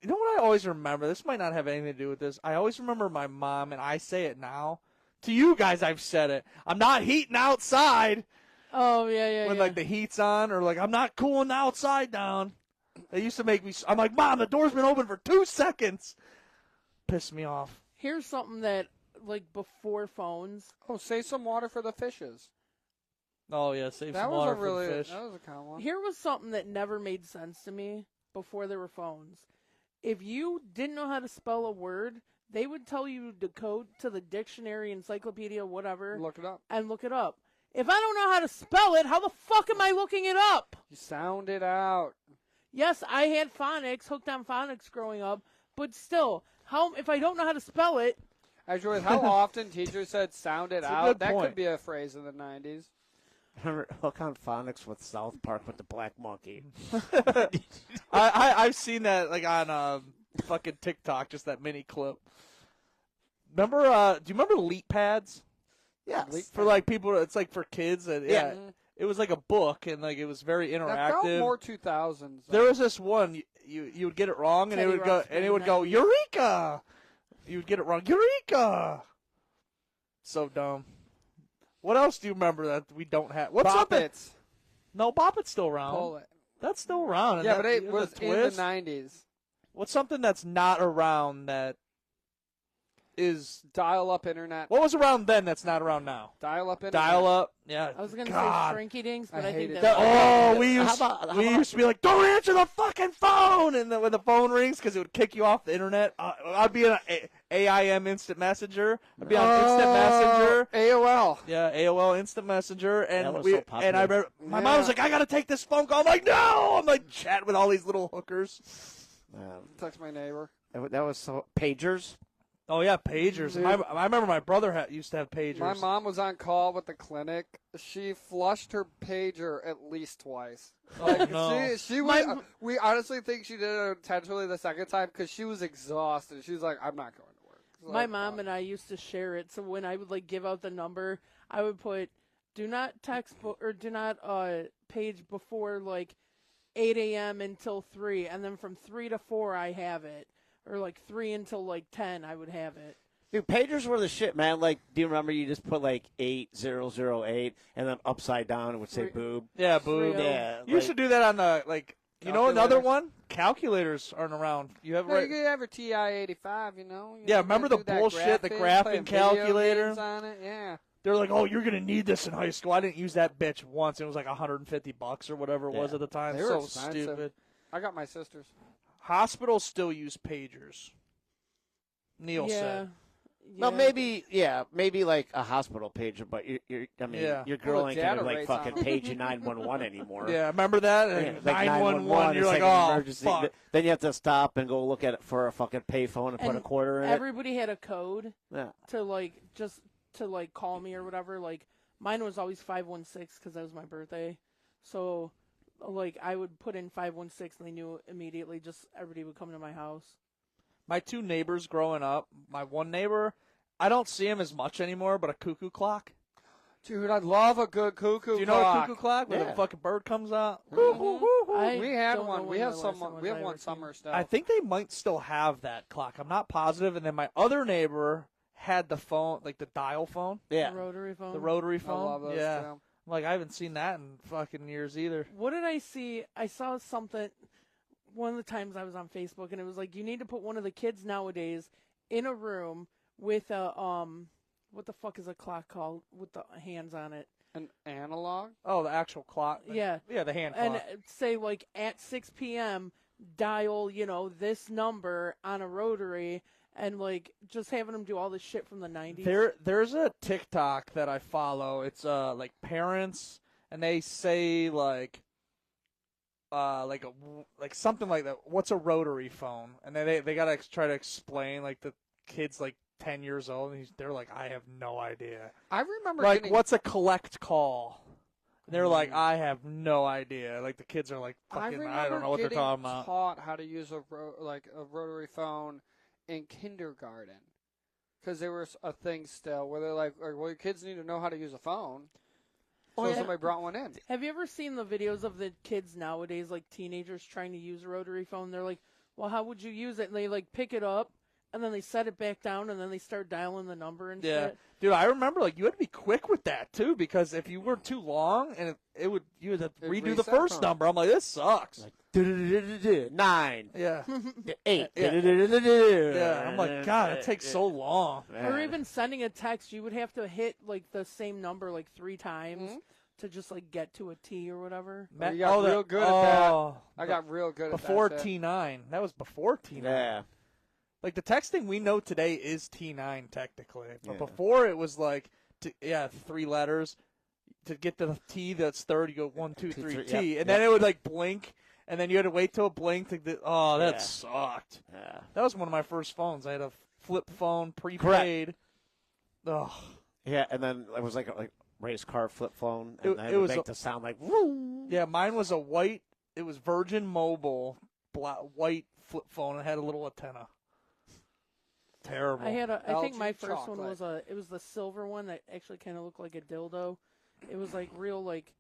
You know what I always remember? This might not have anything to do with this. I always remember my mom, and I say it now. To you guys, I've said it. I'm not heating outside Oh yeah, yeah. when yeah. like the heat's on, or like I'm not cooling the outside down. They used to make me. I'm like, Mom, the door's been open for 2 seconds. Piss me off. Here's something that like before phones. Oh, save some water for the fishes. Oh yeah, save That some was water a for really the fish. that was a common one. Here was something that never made sense to me before there were phones. If you didn't know how to spell a word, they would tell you to code to the dictionary, encyclopedia, whatever, Look it up. and look it up. If I don't know how to spell it, how the fuck am I looking it up? You sound it out. Yes, I had phonics, hooked on phonics growing up, but still, how if I don't know how to spell it? Actually, how often teachers said "sound it That's a out"? good That point. could be a phrase in the '90s. Remember Hook on Phonics with South Park with the Black Monkey. I've seen that like on fucking TikTok, just that mini clip. Remember? Do you remember Leap Pads? Yes. For like people, it's like for kids. And, yeah, Mhm. it was like a book, and like it was very That felt interactive. more 2000s. There was this one you would get it wrong, and Teddy it would go Ruxpin, and it would go Eureka. You would get it wrong, Eureka. So dumb. What else do you remember that we don't have? What's Bop something? It. No, Bop It's still around. Pull it. That's still around. and Yeah, that- but it you know, was the in the twist. 90s. What's something that's not around that is? Dial-up internet. What was around then that's not around now? Dial-up internet. Dial up. Yeah. I was gonna God. say shrinky dinks, I but I, think hated that's Oh, we How used about- we used to be like, don't answer the fucking phone, and then when the phone rings, because it would kick you off the internet. I'd be in a AIM Instant Messenger. I'd be on Instant Messenger. AOL. Yeah, AOL Instant Messenger, That and was we so popular. and I remember my mom was like, I gotta take this phone call. I'm like, no, I'm like chatting with all these little hookers. Text my neighbor. That was so pagers. Oh yeah, pagers. Dude. I remember my brother used to have pagers. My mom was on call with the clinic. She flushed her pager at least twice. Oh, no. She was. We honestly think she did it intentionally the second time because she was exhausted. She was like, "I'm not going to work." So My mom and I used to share it, so when I would like give out the number, I would put do not text or do not page before like 8 a.m. until 3, and then from 3 to 4 I have it, or like 3 until like 10 I would have it. Dude, pagers were the shit, man. Like, do you remember you just put like 8008 and then upside down it would say Three- boob? Yeah, boo. Three- Yeah. You like- should do that on the like. You know another one? Calculators aren't around. You have No, right. you could have your TI-85. You know. Yeah, You remember could the do that bullshit, the graphing, graphing playing video calculator? games on it. Yeah. They're like, oh, you're gonna need this in high school. I didn't use that bitch once. It was like $150 or whatever it was Yeah. at the time. They were So expensive. stupid. I got my sister's. Hospitals still use pagers. Neil said. Well, Yeah. maybe like a hospital pager, but I mean, Yeah. your girl Well, ain't the gonna data like rates fucking on 'em. page you 911 anymore. Yeah, remember that? Yeah, And like 911. You're it's like, an oh, emergency. fuck. Then you have to stop and go look at it for a fucking payphone and put a And quarter in Everybody had a code it. Yeah. to like just to like call me or whatever, like mine was always 516 because that was my birthday. So like I would put in 516 and they knew immediately. Just everybody would come to my house. My two neighbors growing up, my one neighbor, I don't see him as much anymore, but a cuckoo clock. Dude, I love a good cuckoo Do you know clock. a cuckoo clock where Yeah. the fucking bird comes out? I We had don't know one. when We the have last some. time was We have I one ever seen. summer still. I think they might still have that clock. I'm not positive. And then my other neighbor had the phone, like the dial phone, Yeah. The rotary phone. the rotary I phone. love those yeah. too. Like I haven't seen that in fucking years either. What did I see? I saw something one of the times I was on Facebook, and it was like you need to put one of the kids nowadays in a room with a what the fuck is a clock called with the hands on it? An analog. Oh, the actual clock. Yeah. Yeah, the hand And clock. say like at 6 p.m. dial this number on a rotary, and like just having them do all this shit from the 90s. There's a TikTok that I follow. It's like parents, and they say like something like that. What's a rotary phone? And then they gotta try to explain like the kid's like 10 years old, and they're like, I have no idea. I remember Like, getting. what's a collect call? And they're like, I have no idea. Like the kids are like, fucking, I don't know what they're talking about. Taught how to use a rotary phone in kindergarten because there was a thing still where they're like, well, your kids need to know how to use a phone. So yeah. somebody brought one in. Have you ever seen the videos of the kids nowadays, like teenagers trying to use a rotary phone? They're like, well, how would you use it? And they like pick it up, and then they set it back down, and then they start dialing the number and Yeah, shit. dude, I remember like you had to be quick with that too, because if you were too long, and you had to It'd redo the reset, first huh? number. I'm like, this sucks. Like 9, Yeah, 8. yeah. I'm like, God, it takes so long. Or even sending a text, you would have to hit like the same number like 3 times to just like get to a T or whatever. You got real good at that. I got real good at that. before shit. T9. That was before T9. Yeah. Like the texting we know today is T9 technically, but Yeah. before it was like, 3 letters. To get to the T that's third, you go 1, 2, 3 three, T, yep, and then it would like blink, and then you had to wait till it blinked. That Yeah. sucked. Yeah. That was one of my first phones. I had a flip phone, prepaid. Ugh. Yeah, and then it was like a race car flip phone, and It then it was would make a- the sound like woo. Yeah, mine was a white. It was Virgin Mobile, white flip phone. It had a little antenna. Terrible. I had I think LG my first chocolate. one was it was the silver one that actually kind of looked like a dildo. It was like real like,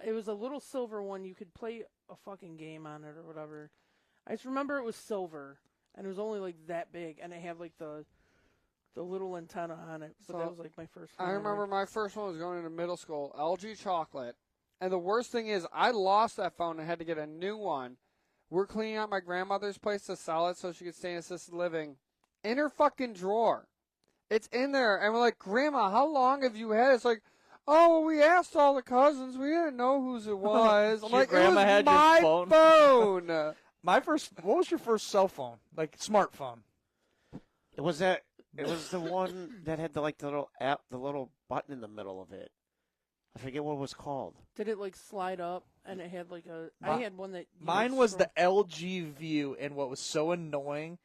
it was a little silver one. You could play a fucking game on it or whatever. I just remember it was silver and it was only like that big, and it had like the little antenna on it. But So, that was like my first phone. I remember my first one was going into middle school, LG chocolate. And the worst thing is I lost that phone and had to get a new one. We're cleaning out my grandmother's place to sell it so she could stay in assisted living. In her fucking drawer. It's in there. And we're like, Grandma, how long have you had it? It's like, oh, we asked all the cousins. We didn't know whose it was. I'm Your like, grandma it was had your my phone? phone. What was your first cell phone? Like smartphone? It was the one that had the little app, the little button in the middle of it. I forget what it was called. Did it like slide up and it had like a? I had one that. you Mine would was scroll- the LG View, and what was so annoying,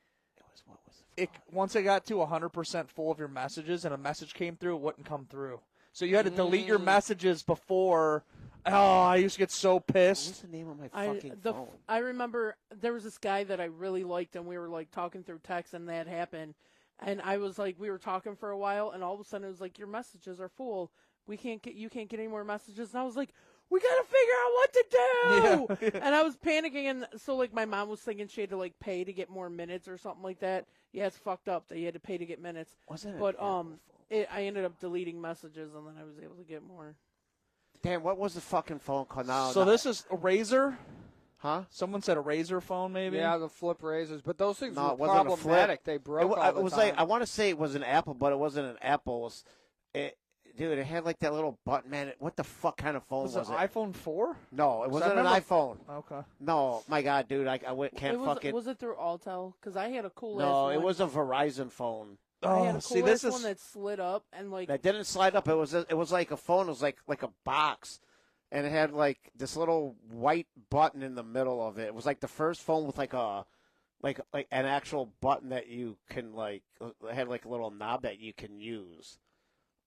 What was it? once it got to 100% full of your messages and a message came through, it wouldn't come through. So you had to delete your messages before. Oh, I used to get so pissed. What's the name of my I fucking phone? I remember there was this guy that I really liked, and we were like talking through text, and that happened. And I was like, we were talking for a while, and all of a sudden it was like, your messages are full. You can't get any more messages. And I was like, we gotta figure out what to do. Yeah. And I was panicking, and so like my mom was thinking she had to like pay to get more minutes or something like that. Yeah, it's fucked up that you had to pay to get minutes. Wasn't it? But Apple phone? I ended up deleting messages, and then I was able to get more. Damn, what was the fucking phone called? No, So no. this is a Razor. Huh? Someone said a Razor phone, maybe. Yeah, the flip razors. But those things No, were it wasn't a flip. problematic. They broke all It the was time. like, I want to say it was an Apple, but it wasn't an Apple. Dude, it had like that little button, man. What the fuck kind of phone Was was it it? iPhone 4? No, it wasn't an remember- iPhone. Okay. No, my God, dude, I can't it was, fucking. Was it through Altel? Because I had a cool. No, ass it one. was a Verizon phone. I had a Oh, cool see, this ass is one that slid up and like. That didn't slide up. It was like a phone. It was like a box, and it had like this little white button in the middle of it. It was like the first phone with like an actual button that you can like. It had like a little knob that you can use.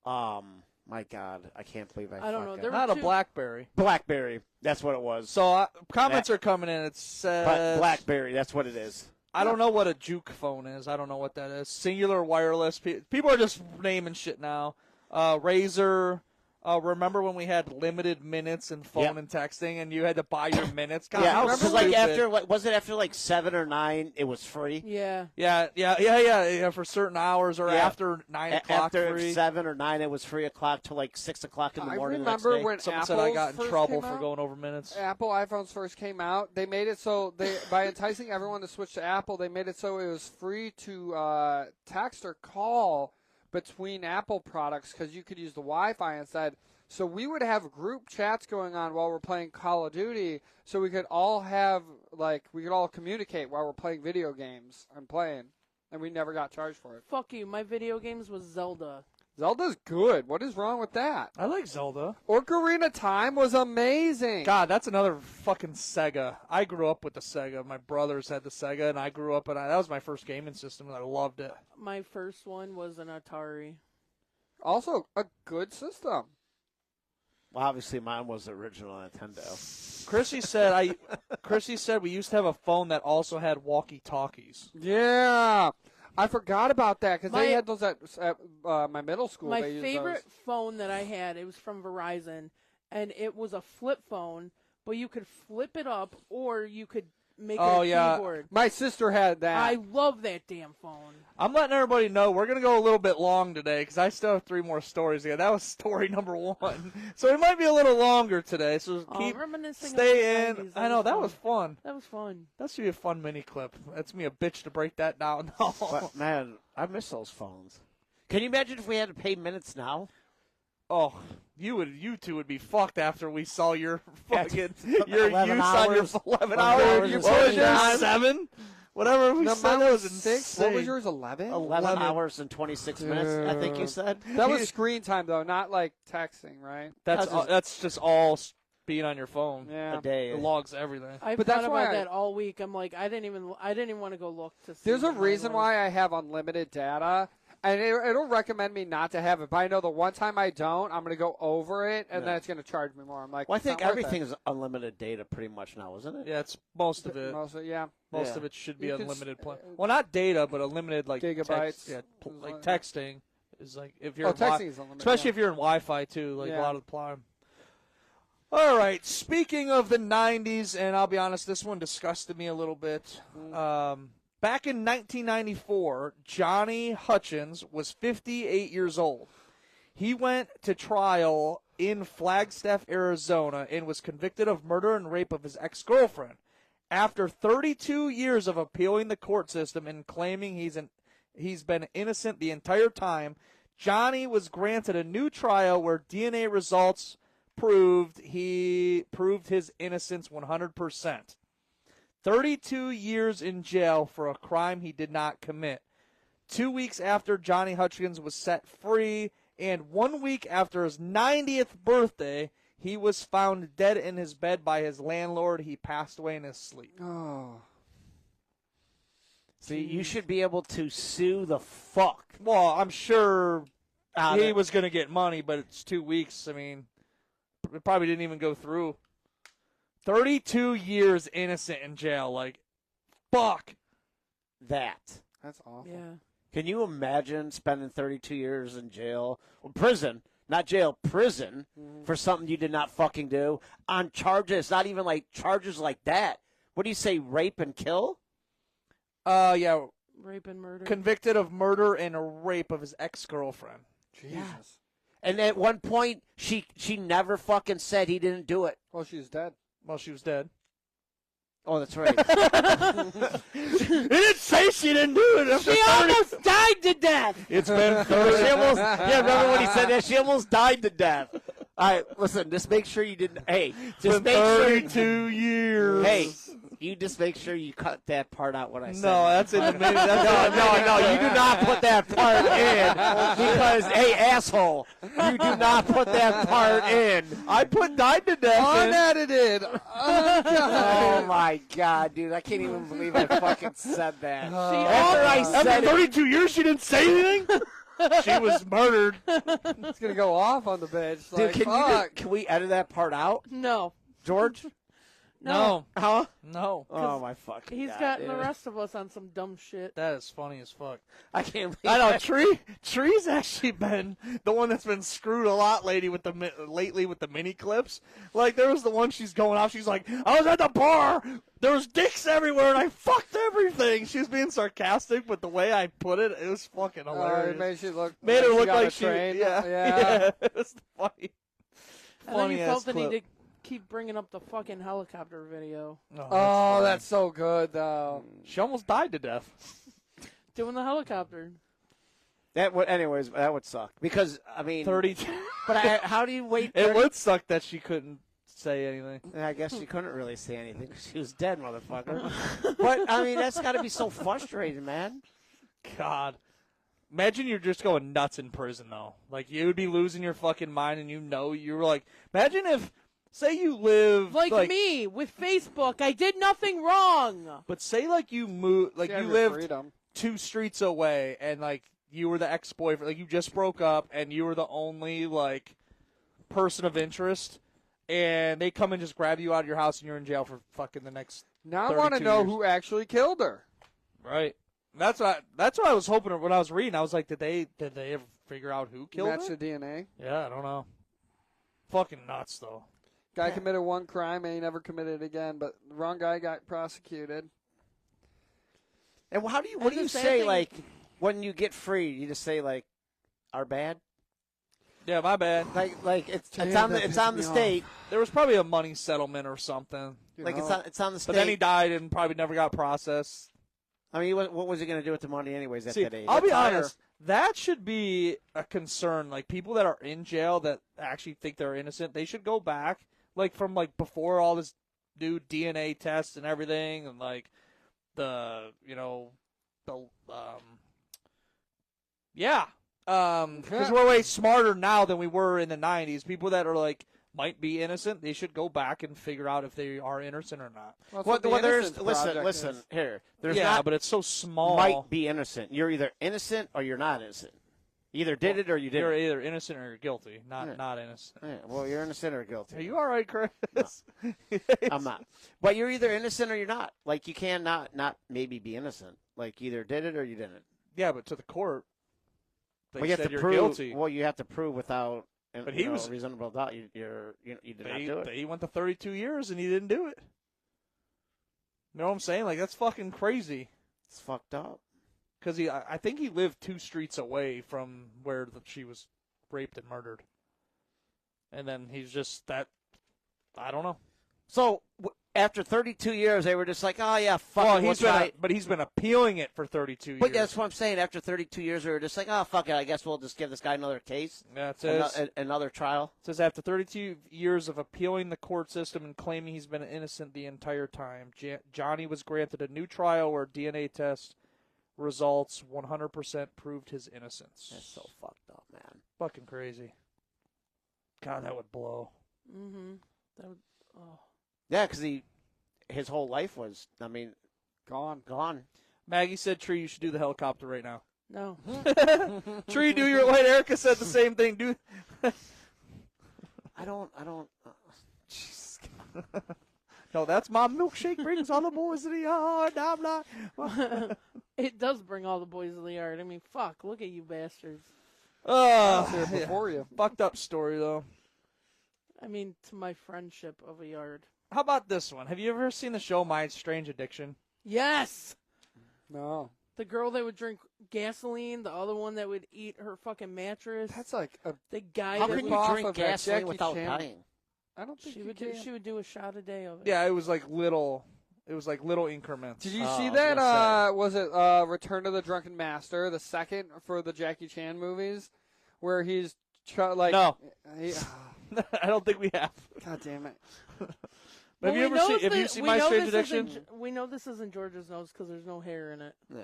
My God, I can't believe I don't know. fucking- There were Not a two- BlackBerry. BlackBerry. That's what it was. So comments are coming in. It says BlackBerry. That's what it is. I don't know what a juke phone is. I don't know what that is. Singular wireless. People are just naming shit now. Razer. Remember when we had limited minutes and phone Yep. and texting, and you had to buy your minutes? God, Yeah, I because was like stupid. after was it after like 7 or 9? It was free. Yeah. Yeah, for certain hours or Yeah. after 9 o'clock After free. 7 or 9, it was 3 o'clock till like 6 o'clock in the I morning. the next remember day. when Someone Apple's said I got in first trouble came for out. going over minutes. Apple iPhones first came out, they made it so by enticing everyone to switch to Apple, they made it so it was free to text or call between Apple products because you could use the Wi-Fi instead. So we would have group chats going on while we're playing Call of Duty, so we could all communicate while we're playing video games and playing, and we never got charged for it. Fuck you. My video games was Zelda. Zelda's good. What is wrong with that? I like Zelda. Ocarina of Time was amazing. God, that's another fucking Sega. I grew up with the Sega. My brothers had the Sega, and I grew up, and that was my first gaming system, and I loved it. My first one was an Atari. Also, a good system. Well, obviously, mine was the original Nintendo. Chrissy said we used to have a phone that also had walkie-talkies. Yeah. I forgot about that because My- they had those at my middle school. My They used favorite those. phone that I had, it was from Verizon, and it was a flip phone, but you could flip it up or you could make it a keyboard. My sister had that. I love that damn phone. I'm letting everybody know we're going to go a little bit long today because I still have 3 more stories to get. That was story number 1. So it might be a little longer today. So keep reminiscing of stay the in. 90s. I know, that was fun. That was fun. That should be a fun mini clip. That's me a bitch to break that down. No. But, man, I miss those phones. Can you imagine if we had to pay minutes now? Oh, you two would be fucked after we saw your fucking your 11 use on your hours. 11 11 hours. hours What and was 20 yours? minutes. 7? Whatever we No, said, mine that was was 6. What was insane. yours? 11? 11 hours and 26 minutes, I think you said. That was screen time though, not like texting, right? That's just all being on your phone. Yeah. A day. It logs everything. I But thought that's why about I- that all week. I'm like, I didn't even want to go look to see. There's a what mine reason was. why I have unlimited data, and it'll recommend me not to have it. But I know the one time I don't, I'm going to go over it, and then it's going to charge me more. I'm like, Well, I it's think not worth it. everything is unlimited data pretty much now, isn't it? Yeah, it's most of it. Mostly, yeah. Most Yeah. of it should be You can unlimited s- plan. Well, not data, but unlimited like Gigabytes. Text, yeah, like texting is like if you're Oh, in Wi- texting is unlimited. especially yeah. if you're in Wi-Fi too, like a Yeah. lot of the time. All right. Speaking of the '90s, and I'll be honest, this one disgusted me a little bit. Back in 1994, Johnny Hutchins was 58 years old. He went to trial in Flagstaff, Arizona, and was convicted of murder and rape of his ex-girlfriend. After 32 years of appealing the court system and claiming he's been innocent the entire time, Johnny was granted a new trial where DNA results proved his innocence 100%. 32 years in jail for a crime he did not commit. 2 weeks after Johnny Hutchins was set free, and 1 week after his 90th birthday, he was found dead in his bed by his landlord. He passed away in his sleep. Oh. See, you should be able to sue the fuck. Well, I'm sure out he of- was going to get money, but it's 2 weeks. I mean, it probably didn't even go through. 32 years innocent in jail. Like, fuck. that. That's awful. Yeah. Can you imagine spending 32 years in jail, or prison, not jail, prison, for something you did not fucking do on charges, not even like charges like that? What do you say, rape and kill? Yeah, Rape and murder. convicted of murder and a rape of his ex-girlfriend. Jesus. And at one point, she never fucking said he didn't do it. Well, she's dead. Well, she was dead. Oh, that's right. It didn't say she didn't do it. After She 30 almost died to death. It's been She 30. almost, yeah, remember when he said that? She almost died to death. All right, listen, just make sure you didn't. Hey, just make sure. 32 years. Hey, you just make sure you cut that part out when I said. No, that's in the minute. That's No, you do not put that part in because, hey, asshole, you do not put that part in. I put died to death. in. Unedited. Oh my god, dude, I can't even believe I fucking said that. She After I almost, said After it, 32 years, she didn't say anything? She was murdered. It's gonna go off on the bitch. Dude, Like, can we edit that part out, No. George? No. Huh? No. Oh my fucking He's God, gotten the dude. rest of us on some dumb shit. That is funny as fuck. I can't believe I know that. Tree's actually been the one that's been screwed a lot lately with the mini clips. Like there was the one she's going off. She's like, I was at the bar. There was dicks everywhere, and I fucked everything. She was being sarcastic, but the way I put it, it was fucking hilarious. it made she look. Made her she look got like a she. train. Yeah. It was funny. And then you Funny felt ass the need clip. to keep bringing up the fucking helicopter video. Oh, funny. that's so good though. She almost died to death. Doing the helicopter. That would, anyways, that would suck because I mean, 32. But how do you wait? It 30 would suck that she couldn't say anything. I guess she couldn't really say anything 'cause she was dead, motherfucker. But I mean, that's got to be so frustrating, man. God. Imagine you're just going nuts in prison, though. Like, you would be losing your fucking mind, and you were like, imagine if, say you live. Like me with Facebook. I did nothing wrong. But say, like, you moved, like, You have you your lived freedom. 2 streets away, and, like, you were the ex-boyfriend. Like, you just broke up, and you were the only, like, person of interest, and they come and just grab you out of your house, and you're in jail for fucking the next. Now I want to 32 know years. who actually killed her. Right. That's what I was hoping when I was reading. I was like, did they ever figure out who killed Match her? the DNA. Yeah, I don't know. Fucking nuts, though. Guy committed one crime and he never committed it again, but the wrong guy got prosecuted. And how do you? And What do the you sad say? thing- Like when you get free, you just say like, "Our bad." Yeah, my bad. Like it's Damn, on that the it's pissed on the me off. state. There was probably a money settlement or something. You Like know? it's on the state. But then he died and probably never got processed. I mean, what was he going to do with the money anyways at See, that age? I'll be Retire. honest. That should be a concern. Like, people that are in jail that actually think they're innocent, they should go back, like, from, like, before all this new DNA tests and everything, and, like, yeah. Because we're way smarter now than we were in the 90s. People that are, like, might be innocent, they should go back and figure out if they are innocent or not. Well, that's Well, what the there's Innocence listen Project is. here. There's yeah, not but it's so small. might be innocent. You're either innocent or you're not innocent. You either did it or you You're didn't. either innocent or you're guilty, not Yeah. not innocent. Yeah, well, you're innocent or guilty. Are you all right, Chris? I'm not. But you're either innocent or you're not. Like you can not maybe be innocent. Like you either did it or you didn't. Yeah, but to the court, they Well, you said have to you're prove. guilty. Well, you have to prove without. But he was- reasonable doubt. You did not do it. He went to 32 years and he didn't do it. You know what I'm saying? Like, that's fucking crazy. It's fucked up. Because I think he lived 2 streets away from where she was raped and murdered. And then he's just that. I don't know. So after 32 years, they were just like, "Oh yeah, fuck Well, it, he's been appealing it for 32 But years. that's what I'm saying. After 32 years, they were just like, "Oh fuck it, I guess we'll just give this guy another case, Yeah, it says, another trial." it says after 32 years of appealing the court system and claiming he's been innocent the entire time, Johnny was granted a new trial where DNA test results 100% proved his innocence. That's so fucked up, man. Fucking crazy. God, that would blow. Mm-hmm. That would, oh. Yeah, because his whole life was, I mean, Gone. gone. Maggie said, Tree, you should do the helicopter right now. No. Tree, do your light. Erica said the same thing. Do. I don't. Jesus. No, that's my milkshake brings all the boys to the yard. I'm not. It does bring all the boys to the yard. I mean, fuck. Look at you bastards. I was here Yeah. before you. Fucked up story, though. I mean, to my friendship of a yard. How about this one? Have you ever seen the show My Strange Addiction? Yes! No. The girl that would drink gasoline, the other one that would eat her fucking mattress. That's like a. The guy How that can would, you off drink of that gasoline Jackie without Chan. dying? I don't think she you would can. do, she would do a shot a day of it. Yeah, it was like little. It was like little increments. Did you Oh, see I was that? gonna Was it Return of the Drunken Master, the second for the Jackie Chan movies, where he's like No. he- I don't think we have. God damn it! Have you ever seen? Have you seen My Strange Addiction? We know this isn't George's nose because there's no hair in it. Yeah.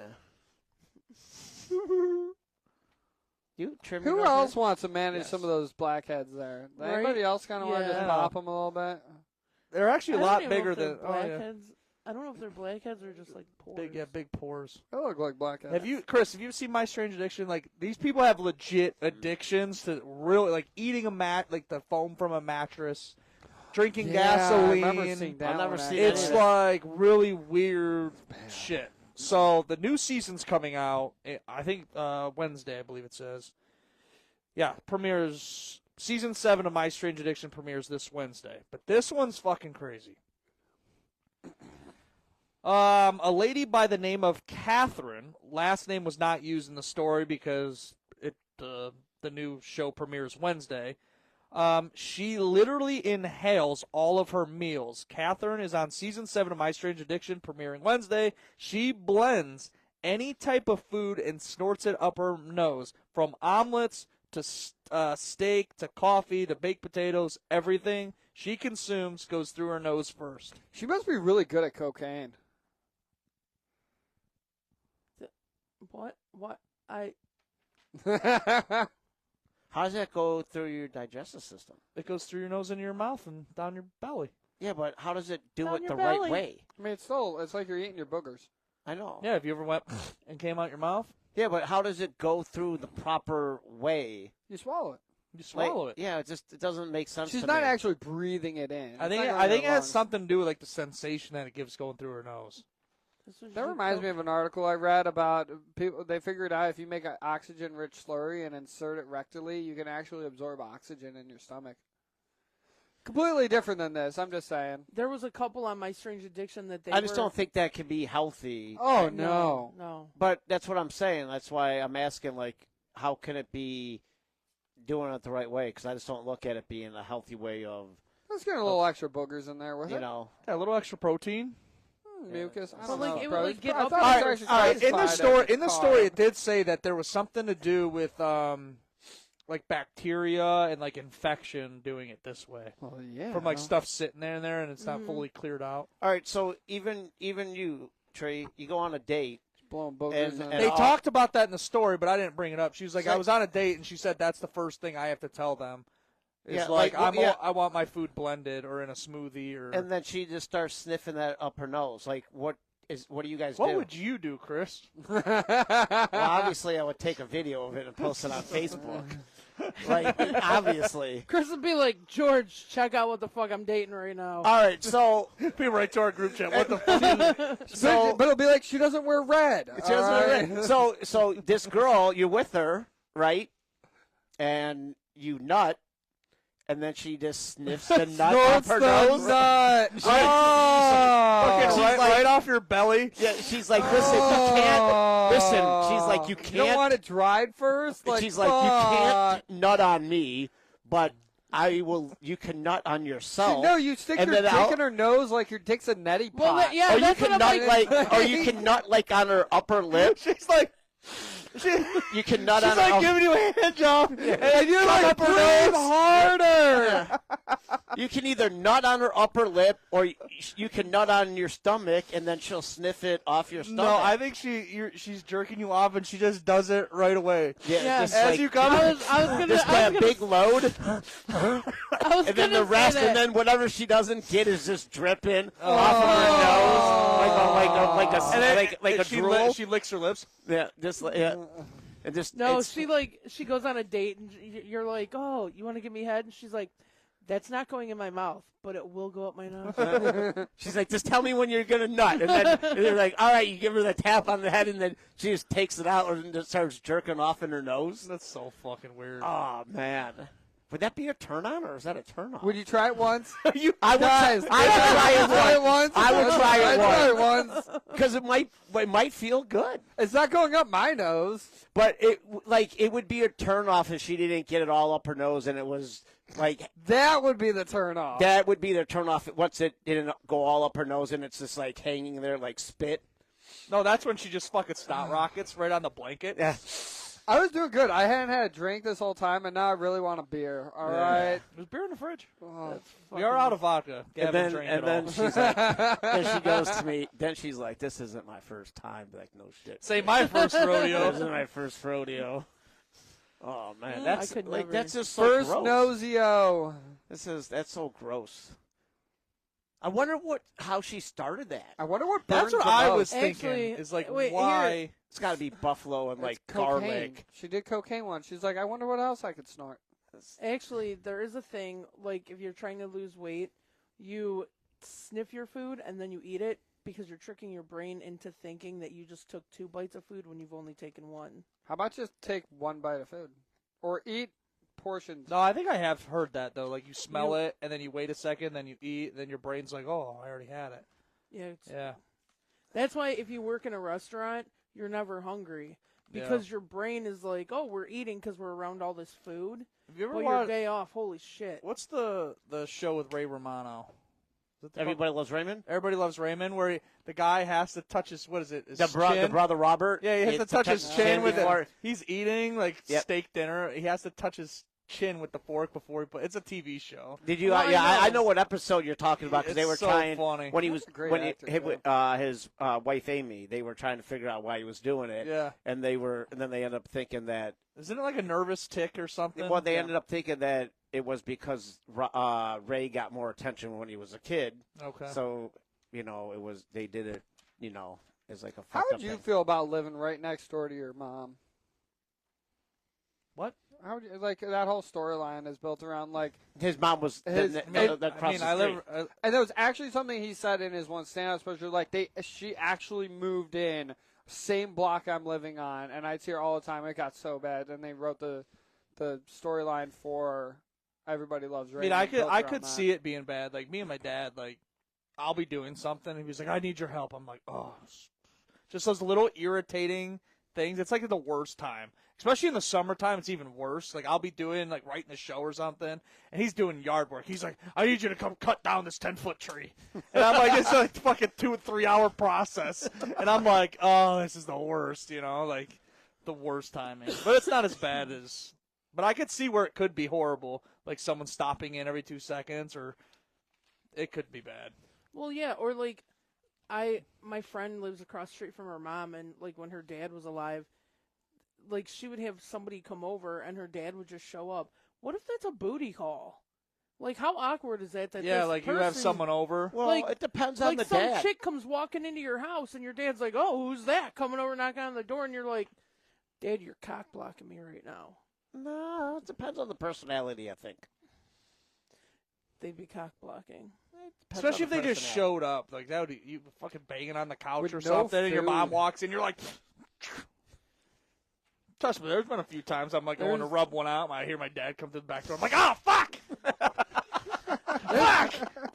You trim Who your else nose wants to manage Yes. some of those blackheads there? Right? Anybody else kind of want to Yeah. just pop them a little bit? They're actually a I don't lot even know bigger if they're than. Oh, yeah. blackheads. I don't know if they're blackheads or just like pores. Big pores. They look like black eyes. Have you, Chris? Have you seen My Strange Addiction? Like these people have legit addictions to really like eating like the foam from a mattress, drinking gasoline. I remember seeing that. I've never one, seen actually. It's like really weird shit. So the new season's coming out. I think Wednesday, I believe it says. Yeah, premieres. Season 7 of My Strange Addiction premieres this Wednesday. But this one's fucking crazy. A lady by the name of Catherine. Last name was not used in the story because the new show premieres Wednesday. She literally inhales all of her meals. Catherine is on season 7 of My Strange Addiction, premiering Wednesday. She blends any type of food and snorts it up her nose, from omelets to steak to coffee to baked potatoes. Everything she consumes goes through her nose first. She must be really good at cocaine. What? How does that go through your digestive system? It goes through your nose into your mouth and down your belly. Yeah, but how does it do Down it your the belly. right way? I mean, it's like you're eating your boogers. I know. Yeah, have you ever went and came out your mouth? Yeah, but how does it go through the proper way? You swallow it. You swallow Like, it. Yeah, it doesn't make sense She's to not me. actually breathing it in. I It's think not I going think to it her has lungs. something to do with like the sensation that it gives going through her nose. That reminds me of an article I read about people. They figured out if you make an oxygen-rich slurry and insert it rectally, you can actually absorb oxygen in your stomach. Completely different than this. I'm just saying. There was a couple on My Strange Addiction that they I just were, don't think that can be healthy. Oh No. But that's what I'm saying. That's why I'm asking, like, how can it be doing it the right way? Because I just don't look at it being a healthy way of, Let's get a little extra boogers in there with you it. know. Yeah, a little extra protein. Mucus. I But, don't like, know. it would, bro. like, get I up thought there. it was actually All right. In the classified as story, carb. it did say that there was something to do with like bacteria and like infection doing it this way Well, yeah. from like stuff sitting in there and it's not fully cleared out. All right, so even you, Trey, you go on a date. blowing boogers And- in. and They all- talked about that in the story, but I didn't bring it up. She was like, It's like- I was on a date, and she said that's the first thing I have to tell them. It's Yeah, like, like, yeah. I want my food blended or in a smoothie or. And then she just starts sniffing that up her nose. Like, what do you guys what do? would you do, Chris? Well, obviously, I would take a video of it and post it on Facebook. Like, obviously. Chris would be like, George, check out what the fuck I'm dating right now. All right, so Be right to our group chat. What the fuck? so but it'll be like she doesn't wear red. It says all right. right? So this girl, you're with her, right? And you nut, and then she just sniffs the nut off her nose. nut. Oh, Okay, she's right, like- right off your belly. Yeah, she's like, listen, you can't. Listen, she's like, you You don't can't. want it dried first? Like, She's like, you can't nut on me, but I will. You can nut on yourself. No, you stick And your then dick I'll- in her nose like your dick's a neti pot. Well, yeah, Or you that's can what I'm nut like. or you can nut like on her upper lip. She's like, You can nut she's on like her. giving you a hand job, and you're like, up her breathe nose. harder. You can either nut on her upper lip, or you can nut on your stomach, and then she'll sniff it off your stomach. No, I think she's jerking you off, and she just does it right away. yeah, just As like, you come, I was gonna, just I by was a gonna, big load, I was and then gonna the rest, say that. and then whatever she doesn't get is just dripping off of her nose, like a she drool. she licks her lips. Yeah, just like yeah, and just No, it's- she goes on a date and you're like, oh, you want to give me head? And she's like, that's not going in my mouth, but it will go up my nose. She's like, just tell me when you're gonna nut, and then and they're like, all right, you give her the tap on the head, and then she just takes it out and just starts jerking off in her nose. That's so fucking weird. Oh man, would that be a turn on or is that a turn off? Would you try it once? I would Guys, I would try it try it once. once. I would try it I'd try it once. because it might feel good, It's not going up my nose. but it would be a turn off if she didn't get it all up her nose and it was like That would be the turn off. that would be the turn off once it didn't go all up her nose and it's just like hanging there like spit. No, that's when she just fucking snot rockets right on the blanket. Yeah. I was doing good. I hadn't had a drink this whole time, and now I really want a beer. All right. There's beer in the fridge. Oh. We are out of vodka. And Gavin then, drank and it then all. she's like, then she goes to me. Then she's like, "This isn't my first time." Like, no shit. Say my first This rodeo. isn't my first rodeo. Oh man, I that's could like never. that's just so First gross. nosio. That's so gross. I wonder how she started that. I wonder what That's burns what the I most. was thinking. Actually, Is like wait, why? here- It's got to be buffalo and It's like cocaine. garlic. She did cocaine once. She's like, I wonder what else I could snort. Actually, there is a thing, like, if you're trying to lose weight, you sniff your food and then you eat it because you're tricking your brain into thinking that you just took 2 bites of food when you've only taken 1. How about just take 1 bite of food, or eat portions? No, I think I have heard that though. Like you smell it, and then you wait a second, then you eat, then your brain's like, "Oh, I already had it." Yeah, Yeah. that's why if you work in a restaurant, you're never hungry because your brain is like, "Oh, we're eating because we're around all this food." Have you ever But your watched? day off, holy shit! What's the show with Ray Romano? Is it the Everybody Loves Raymond? Everybody Loves Raymond, where the guy has to touch his his The chin? brother Robert? Yeah, he has to It's touch his chin with before- it. He's eating like Yep. steak dinner. He has to touch his chin with the fork before he put. It's a TV show. Did you? Well, yeah, I know. I know what episode you're talking about because they It's were so trying funny. when he was That's a great when actor, his wife Amy. They were trying to figure out why he was doing it. Yeah. and then they ended up thinking that. Isn't it like a nervous tick or something? Well, they Yeah. ended up thinking that it was because Ray got more attention when he was a kid. Okay. So it was they did it. As like a. How fucked would up you thing. feel about living right next door to your mom? What? How would you, like that whole storyline is built around like, His mom was His- that I across mean, the I street. live. and there was actually something he said in his one stand-up special, like she actually moved in same block I'm living on, and I'd see her all the time. It got so bad, and they wrote the storyline for Everybody Loves I mean, Raymond. I could see it being bad. Like me and my dad, like I'll be doing something, and he's like, "I need your help." I'm like, "Oh," just those little irritating things. It's like the worst time, especially in the summertime. It's even worse. Like I'll be doing like writing a show or something, and he's doing yard work. He's like, "I need you to come cut down this 10-foot tree," and I'm like, "It's like fucking 2 or 3 hour process," and I'm like, "Oh, this is the worst," like the worst timing. But it's not as bad as. But I could see where it could be horrible, like someone stopping in every 2 seconds, or it could be bad. Well, yeah, or like, my friend lives across the street from her mom, and like when her dad was alive, like she would have somebody come over, and her dad would just show up. What if that's a booty call? Like, how awkward is that? Yeah, this like you have person- someone over. Well, like- it depends on like the some dad. chick comes walking into your house, and your dad's like, "Oh, who's that coming over knocking on the door?" And you're like, "Dad, you're cock blocking me right now." No, it depends on the personality. I think. They'd be cock blocking. Especially if they just showed up, like that would be, you fucking banging on the couch With or no something, and your mom food. walks in, you're like. Trust me, there's been a few times I'm like going to rub one out, and I hear my dad come to the back door. I'm like, "Oh fuck!"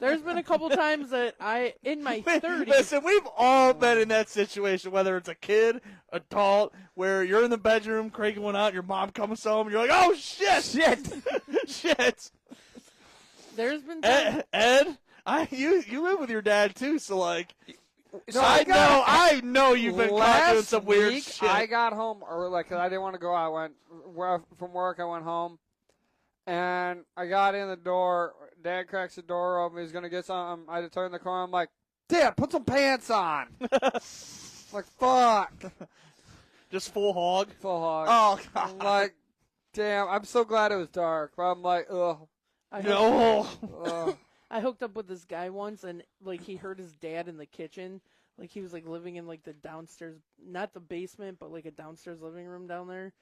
There's been a couple times that in my 30s, Listen, we've all been in that situation, whether it's a kid, adult, where you're in the bedroom cranking one out, your mom comes home, and you're like, "Oh shit, shit." there's been times, Ed, you live with your dad too, so like, So I know you've been caught doing last some weird week, shit. I got home early, like, 'cause I didn't want to go out. From work, I went home, and I got in the door. Dad cracks the door open. He's going to get something. I had to turn the corner. I'm like, Dad, put some pants on. Like, fuck. Just full hog. Full hog. Oh I'm god. like, damn, I'm so glad it was dark. But I'm like, ugh. No. ugh. I hooked up with this guy once, and like he heard his dad in the kitchen. Like he was like living in like the downstairs, not the basement, but like a downstairs living room down there.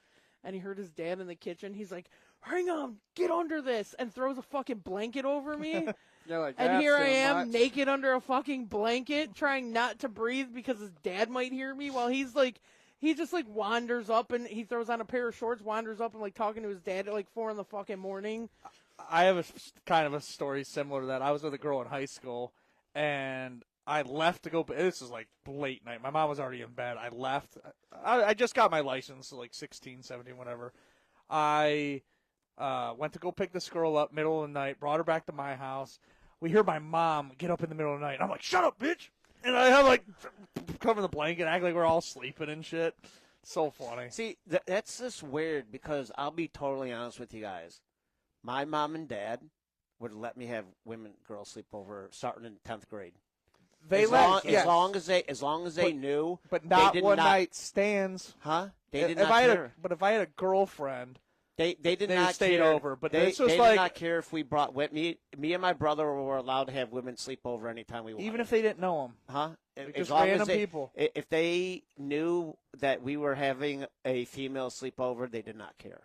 And he heard his dad in the kitchen. He's like, "Hang on, get under this," and throws a fucking blanket over me. You're like, And "That's here I too am, much." naked under a fucking blanket, trying not to breathe because his dad might hear me. While he just like wanders up and he throws on a pair of shorts, wanders up and like talking to his dad at like 4 in the fucking morning. I have kind of a story similar to that. I was with a girl in high school, and I left to go. This was like late night. My mom was already in bed. I left. I just got my license, so like 16, 17, whatever. I went to go pick this girl up middle of the night, brought her back to my house. We hear my mom get up in the middle of the night. I'm like, "Shut up, bitch!" And I have like cover the blanket, act like we're all sleeping and shit. So funny. See, that's just weird because I'll be totally honest with you guys. My mom and dad would let me have girls sleepover starting in 10th grade. They as long as they But- knew, but they not did one not- night stands. huh? They did If not I had care. but if I had a girlfriend They did They not stayed care. over, but they this was did like not care if we brought me and my brother were allowed to have women sleep over anytime we wanted. even if they didn't know them, huh? like As just long as random they- people. If they knew that we were having a female sleepover, they did not care.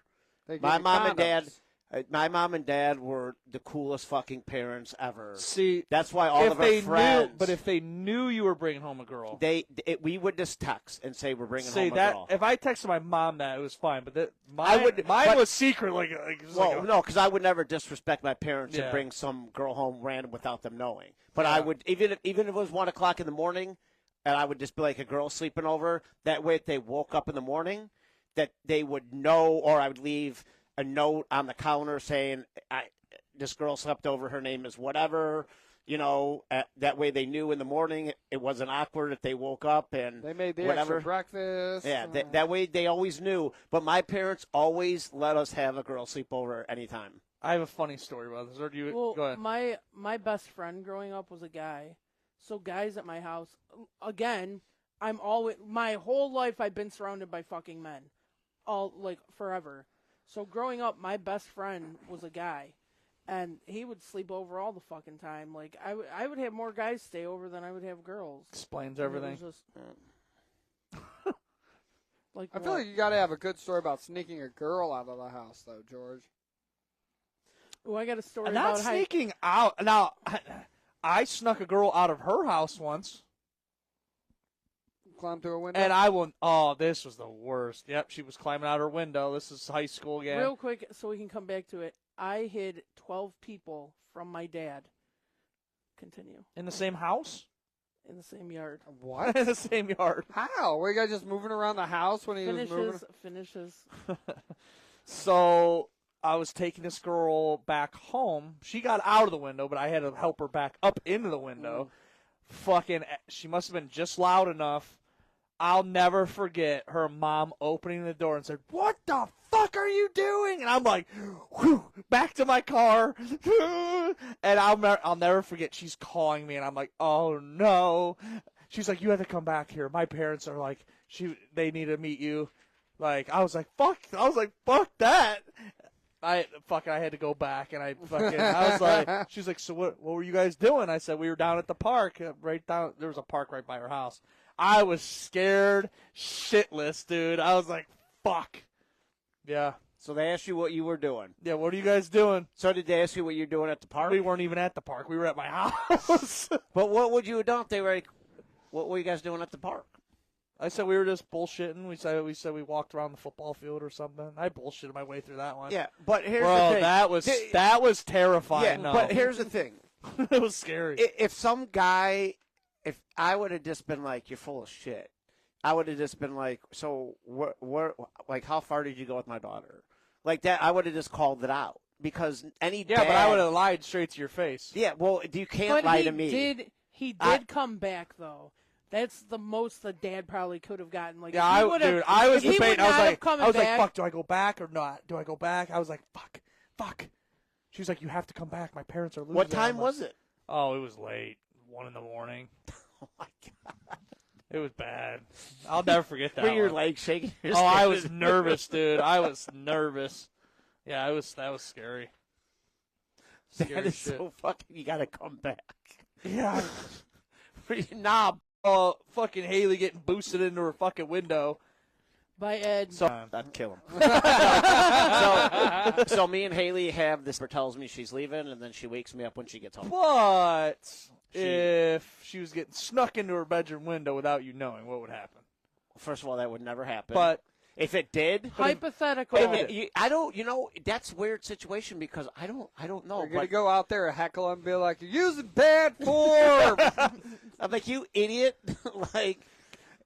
They give My you mom and dad, condoms. my mom and dad were the coolest fucking parents ever. See, That's why all if of our they friends. knew, but if they knew you were bringing home a girl, we would just text and say we're bringing say home that. a girl. If I texted my mom that, it was fine. But I mine but- was secret. Like it was like Well, a- no, because I would never disrespect my parents Yeah. and bring some girl home random without them knowing. But Yeah. I would even if it was 1 o'clock in the morning, and I would just be like a girl sleeping over. That way, if they woke up in the morning, that they would know, or I would leave a note on the counter saying, "This girl slept over. Her name is whatever." That way they knew in the morning. It wasn't awkward if they woke up and They made the whatever. extra breakfast. Yeah, that way they always knew. But my parents always let us have a girl sleepover anytime. I have a funny story about this. Or do you Well, go ahead? my best friend growing up was a guy. So guys at my house, again, my whole life I've been surrounded by fucking men, all like forever. So growing up, my best friend was a guy, and he would sleep over all the fucking time. Like I would have more guys stay over than I would have girls. Explains And it everything. was just, like I feel like you got to have a good story about sneaking a girl out of the house, though, George. oh, I got a story Not about how. sneaking out. Now, I snuck a girl out of her house once, Climb through a window. and I won't. Oh, this was the worst. Yep, she was climbing out her window. This is high school again. Real quick, so we can come back to it. I hid 12 people from my dad. Continue. In the same house? In the same yard. What? In the same yard. How? Were you guys just moving around the house when he was moving? Finishes. So I was taking this girl back home. She got out of the window, but I had to help her back up into the window. Fucking, she must have been just loud enough. I'll never forget her mom opening the door and said, "What the fuck are you doing?" And I'm like, whew, back to my car. And I'll never forget, she's calling me, and I'm like, oh no. She's like, "You have to come back here. My parents are like, they need to meet you." Like, I was like, fuck that. I had to go back, and I was like, she's like, "So what were you guys doing?" I said, "We were down at the park, there was a park right by her house." I was scared shitless, dude. I was like, fuck. Yeah. So they asked you what you were doing. Yeah, what are you guys doing? So did they ask you what you're doing at the park? We weren't even at the park. We were at my house. But what would you have done if they were like, what were you guys doing at the park? I said we were just bullshitting. We said we walked around the football field or something. I bullshitted my way through that one. Yeah, but here's Bro, the thing. that was terrifying. Yeah, though. but here's the thing. It was scary. If some guy, if I would have just been like, "You're full of shit," I would have just been like, "So where, like, how far did you go with my daughter?" Like that, I would have just called it out because any Yeah, but I dad- would have lied straight to your face. Yeah, well, you can't But lie he to me. He did come back though. That's the most the dad probably could have gotten. Like, Yeah, if he I would've- was if he debating. would I was not have like, come back, fuck, do I go back or not? Do I go back? I was like, fuck. She was like, "You have to come back. My parents are losing." What time I'm like, was it? Oh, it was late. 1 a.m. Oh my god! It was bad. I'll never forget that. Were your one. legs shaking? Oh, I was nervous, dude. I was nervous. Yeah, that was scary. That Scary is shit. so fucking. You gotta come back. Yeah. Nah, Oh, fucking Haley getting boosted into her fucking window. by Ed. So I'd kill him. so me and Haley have this. Tells me she's leaving, and then she wakes me up when she gets home. But She- if she was getting snuck into her bedroom window without you knowing, what would happen? First of all, that would never happen. But if it did, Hypothetical. I don't. You know, that's a weird situation because I don't know. You're going to But go out there and heckle and be like, "You're using bad form." I'm like, you idiot! Like,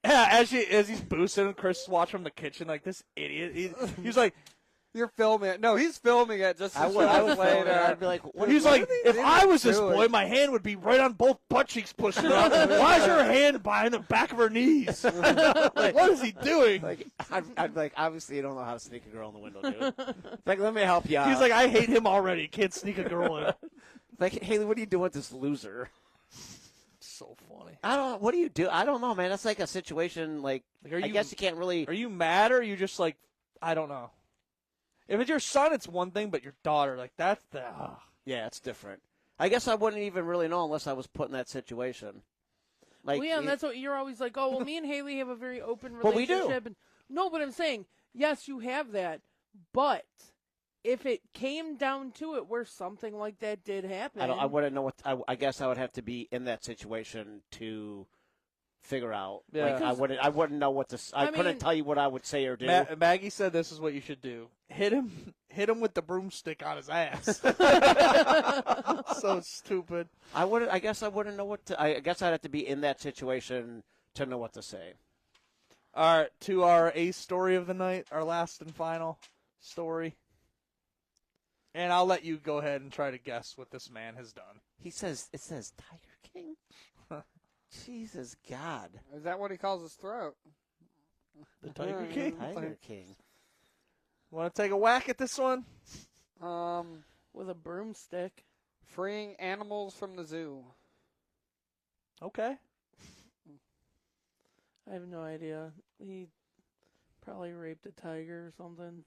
yeah, as he's boosting, and Chris is watching from the kitchen like this idiot. He's like, You're filming it. No, he's filming it just to I would. show I us would later. I'd be like, what, he's what like, are they if doing? I was this doing? boy, my hand would be right on both butt cheeks pushing her up. Why is her hand behind the back of her knees? What is he doing? Like, I'd be like, obviously, you don't know how to sneak a girl in the window, dude. Like, let me help you out. He's like, I hate him already. Can't sneak a girl in. like, Haley, what are you doing with this loser? So funny. I don't. What do you do? I don't know, man. That's like a situation. Like, Like, are I you- guess you can't really. Are you mad or are you just like, I don't know? If it's your son, it's one thing, but your daughter, like that's the. Yeah, it's different. I guess I wouldn't even really know unless I was put in that situation. Like, Well, yeah, and that's what you're always like. Oh, well, me and Haley have a very open Well, we do. relationship. And, no, but I'm saying, yes, you have that. But if it came down to it where something like that did happen, I wouldn't know what. I guess I would have to be in that situation to figure out. Yeah. Like, I wouldn't know what to. I couldn't mean- tell you what I would say or do. Maggie said this is what you should do: hit him with the broomstick on his ass. So stupid. I guess I wouldn't know what to. I guess I'd have to be in that situation to know what to say. All right, to our ace story of the night, our last and final story. And I'll let you go ahead and try to guess what this man has done. It says Tiger King. Jesus God. Is that what he calls his throat? The Tiger King? Tiger King. Want to take a whack at this one? with a broomstick. Freeing animals from the zoo. Okay. I have no idea. He probably raped a tiger or something.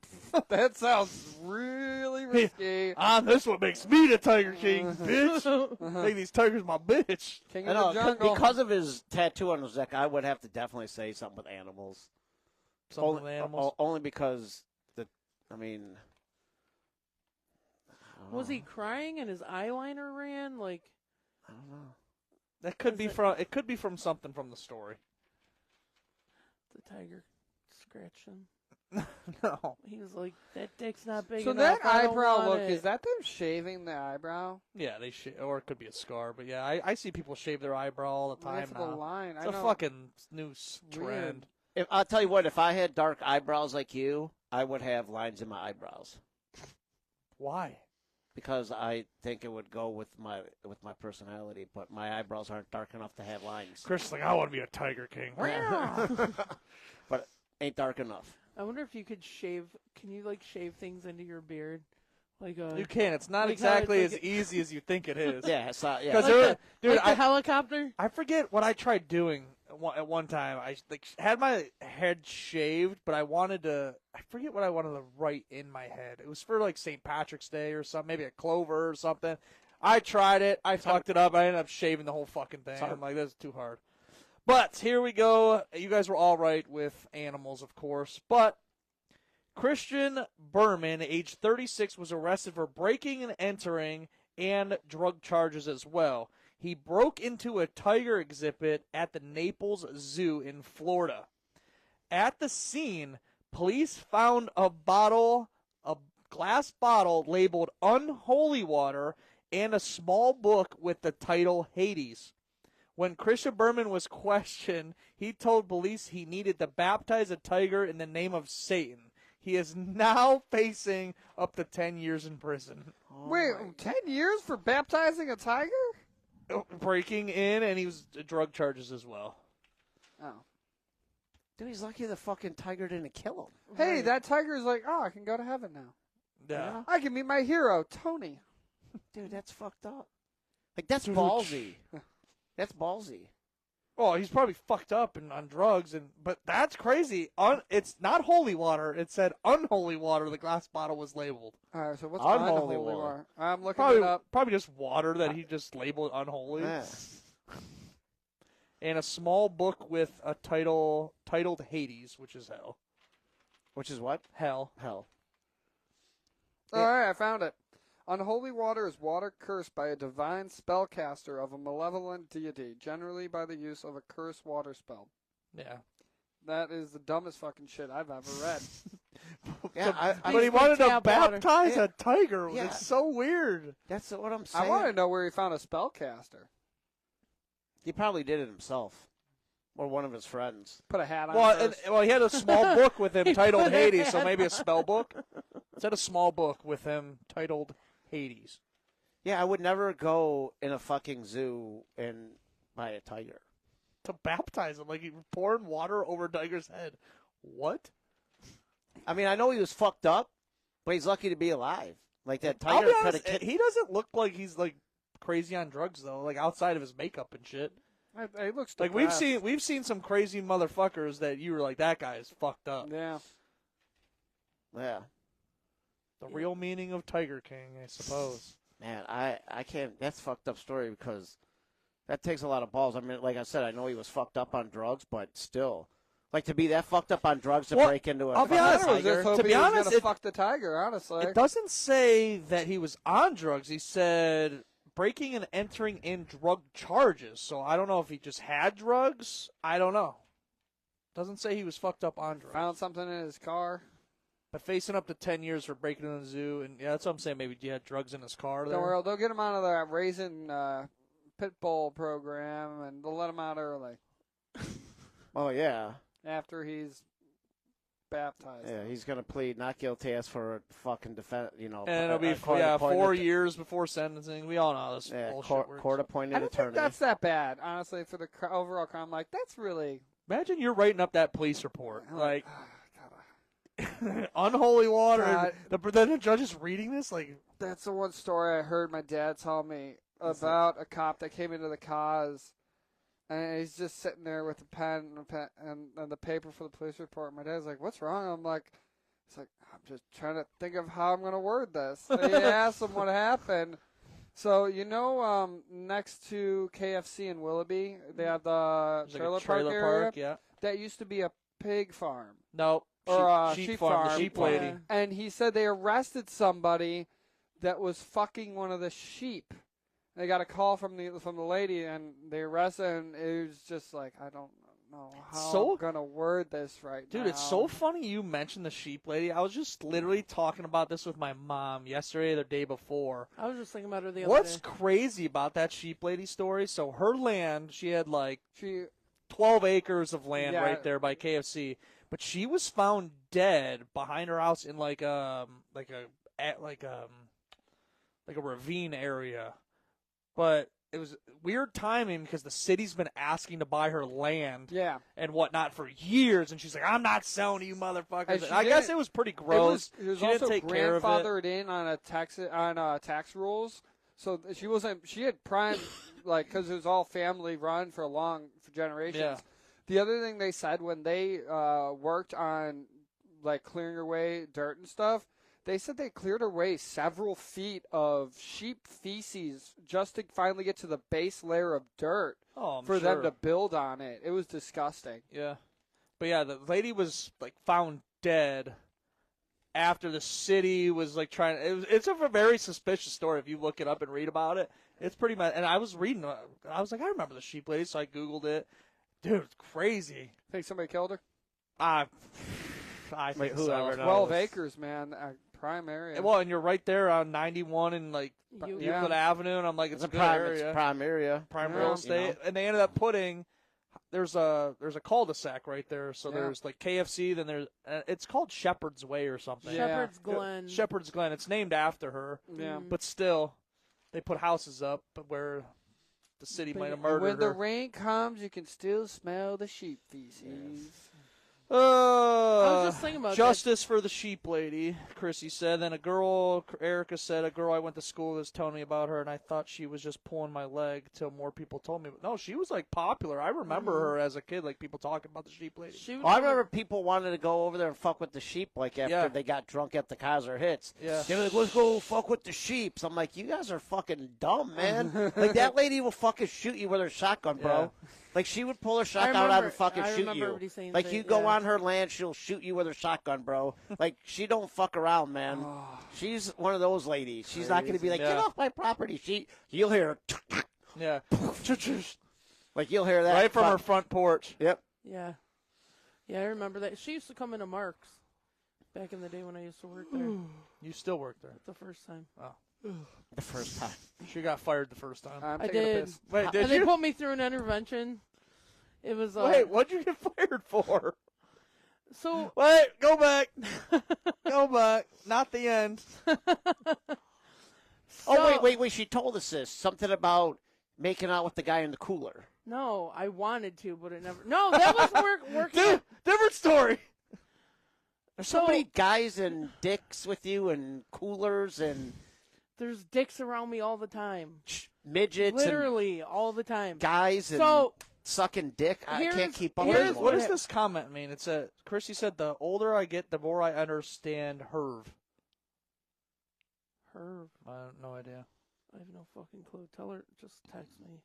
That sounds really risky. This what makes me the Tiger King, bitch. Make these tigers my bitch. King I of know, the jungle. because of his tattoo on his neck, I would have to definitely say something with animals. Something with animals. Only because I don't Was he know. crying and his eyeliner ran? Like, I don't know. That could be from. It could be from something from the story. the tiger scratched him. No. He was like, that dick's not big So enough. that I don't eyebrow want look, it. is that them shaving the eyebrow? Yeah, they or it could be a scar, but yeah, I see people shave their eyebrow all the time That's the now. line. It's I a know. fucking new Weird. trend. I'll tell you what, if I had dark eyebrows like you, I would have lines in my eyebrows. Why? Because I think it would go with my personality, but my eyebrows aren't dark enough to have lines. Chris is like, I want to be a Tiger King. But ain't dark enough. I wonder if you could shave. Can you like shave things into your beard? Like a You can. It's not Like how exactly it's as like- easy as you think it is. Yeah, it's not. Yeah. Because like the, dude, like the helicopter. I forget what I tried doing at one time. I had my head shaved, but I forget what I wanted to write in my head. It was for like St. Patrick's Day or something, maybe a clover or something. I tried it. I fucked it up. I ended up shaving the whole fucking thing. I'm like, that's too hard. But here we go. You guys were all right with animals, of course. But Christian Berman, age 36, was arrested for breaking and entering and drug charges as well. He broke into a tiger exhibit at the Naples Zoo in Florida. At the scene, police found a glass bottle labeled Unholy Water and a small book with the title Hades. When Christian Berman was questioned, he told police he needed to baptize a tiger in the name of Satan. He is now facing up to 10 years in prison. Wait, 10 years for baptizing a tiger? Breaking in, and he was drug charges as well. Oh. Dude, he's lucky the fucking tiger didn't kill him. Hey, that tiger's like, oh, I can go to heaven now. Yeah. I can meet my hero, Tony. Dude, that's fucked up. Like, that's ballsy. That's ballsy. Oh, he's probably fucked up and on drugs, but that's crazy. It's not holy water. It said unholy water. The glass bottle was labeled. All right, so what's Unholy unholy water? water? I'm looking Probably, it up. probably just water that he just labeled unholy. Yeah. And a small book with a titled Hades, which is hell. Which is what? Hell. Hell. All right, I found it. Unholy water is water cursed by a divine spellcaster of a malevolent deity, generally by the use of a cursed water spell. Yeah. That is the dumbest fucking shit I've ever read. Yeah, But he wanted to tap water. baptize a tiger. Yeah. It's so weird. that's what I'm saying. I want to know where he found a spellcaster. He probably did it himself. Or one of his friends. Put a hat on first. He had a small book with him titled Hades, so maybe a spell book. It said a small book with him titled Hades. Yeah, I would never go in a fucking zoo and buy a tiger. To baptize him, like he pouring water over a tiger's head. What? I mean, I know he was fucked up, but he's lucky to be alive. Like, that I'll tiger be could honest, have he doesn't look like he's like crazy on drugs though. Like outside of his makeup and shit. He looks Like depressed. we've seen some crazy motherfuckers that you were like, that guy is fucked up. Yeah. Yeah. The real meaning of Tiger King, I suppose. Man, I can't. That's a fucked up story because that takes a lot of balls. I mean, like I said, I know he was fucked up on drugs, but still, like to be that fucked up on drugs to Well, break into a. I'll be fucking honest, I was tiger. just hoping be he was honest, gonna it- fuck the tiger. Honestly, It doesn't say that he was on drugs. He said breaking and entering in drug charges. So I don't know if he just had drugs. I don't know. Doesn't say he was fucked up on drugs. found something in his car. But facing up to 10 years for breaking into the zoo, and yeah, that's what I'm saying. Maybe he had drugs in his car. Don't worry, they'll get him out of that raising pit bull program, and they'll let him out early Oh yeah, after he's baptized. yeah. He's gonna plead not guilty as for fucking defense. You know, And it'll be court-appointed 4 years before sentencing. We all know how this bullshit works. court-appointed I don't attorney. think that's that bad, honestly, for the overall crime. Like, that's really Imagine you're writing up that police report, like God, unholy water. God. Then the judge is reading this, like that's the one story I heard my dad tell me about a cop that came into the cause, and he's just sitting there with a pen and the paper for the police report. My dad's like, "What's wrong?" I'm like, "It's like I'm just trying to think of how I'm going to word this." And he asked him what happened. So next to KFC in Willoughby, they have the there's like a trailer park area. Yeah. That used to be a pig farm. Nope. Or sheep sheep farm. The farm. sheep lady. Yeah. And he said they arrested somebody that was fucking one of the sheep. They got a call from the lady, and they arrested him. And it was just like, I don't know how I'm gonna word this right now. Dude, it's so funny you mentioned the sheep lady. I was just literally talking about this with my mom yesterday or the day before. I was just thinking about her the other What's day. crazy about that sheep lady story? So her land, she had like She 12 acres of land Yeah. right there by KFC, but she was found dead behind her house in like a ravine area. But it was weird timing because the city's been asking to buy her land yeah. and whatnot for years, and she's like, "I'm not selling to you, motherfuckers." And she I guess didn't- it was pretty gross. It was she also didn't take care of it. grandfathered in on tax rules, so she wasn't. She had prime like because it was all family run for generations. Yeah. The other thing they said when they worked on like clearing away dirt and stuff, they said they cleared away several feet of sheep feces just to finally get to the base layer of dirt Oh, I'm for sure. them to build on it. It was disgusting. Yeah. But yeah, the lady was like found dead after the city was like trying. It's a very suspicious story if you look it up and read about it. It's pretty much. And I was reading. I was like, I remember the sheep lady, so I googled it. Dude, it's crazy. Think somebody killed her? I think whoever so. knows. 12 acres, man. Prime area. Well, and you're right there on 91 and like You- Euclid Avenue, and I'm like, it's a good prime. area. It's a prime area. Prime Yeah. real You estate, and they ended up putting there's a cul-de-sac right there. So Yeah. there's like KFC, then there's it's called Shepherd's Way or something. Yeah. Shepherd's Glen. Shepherd's Glen. It's named after her, yeah. Mm. but still, they put houses up where the city But might have yeah, murdered When the her. rain comes, you can still smell the sheep feces. I was just thinking about Justice for the sheep lady, Chrissy said. Then Erica said, a girl I went to school was telling me about her, and I thought she was just pulling my leg till more people told me. But no, she was like popular. I remember her as a kid, like people talking about the sheep lady. She Well, I remember people wanted to go over there and fuck with the sheep, like after Yeah. they got drunk at the Kaiser Hits. Yeah. They were like, "Let's go fuck with the sheep." So I'm like, "You guys are fucking dumb, man. Like that lady will fucking shoot you with her shotgun, bro. Yeah. Like she would pull her shotgun out remember- and fucking I shoot remember you. everybody saying Like that, you go yeah. on her land, she'll shoot you with her shotgun, bro. Like she don't fuck around, man. Oh. She's one of those ladies. She's not gonna be like, Yeah. "Get off my property." You'll hear, Yeah. like you'll hear that Right from her fuck- front porch. Yep. Yeah. Yeah, I remember that. She used to come into Mark's back in the day when I used to work there. You still work there. The first time. The first time. She got fired the first time. I'm I taking a did. piss. Wait, did And they you? put me through an intervention. It was Wait, what'd you get fired for? so Wait, go back. Go back. Not the end. Oh wait! She told us this something about making out with the guy in the cooler. No, I wanted to, but it never. No, that was working. Dude, different story. There's so many guys and dicks with you and coolers and There's dicks around me all the time. midgets Literally all the time. and guys and So sucking dick. I here's- can't keep up here's anymore. What does this comment mean? It's Chrissy said, the older I get, the more I understand Herv. perv. I have no idea. I have no fucking clue. Tell her, just text me.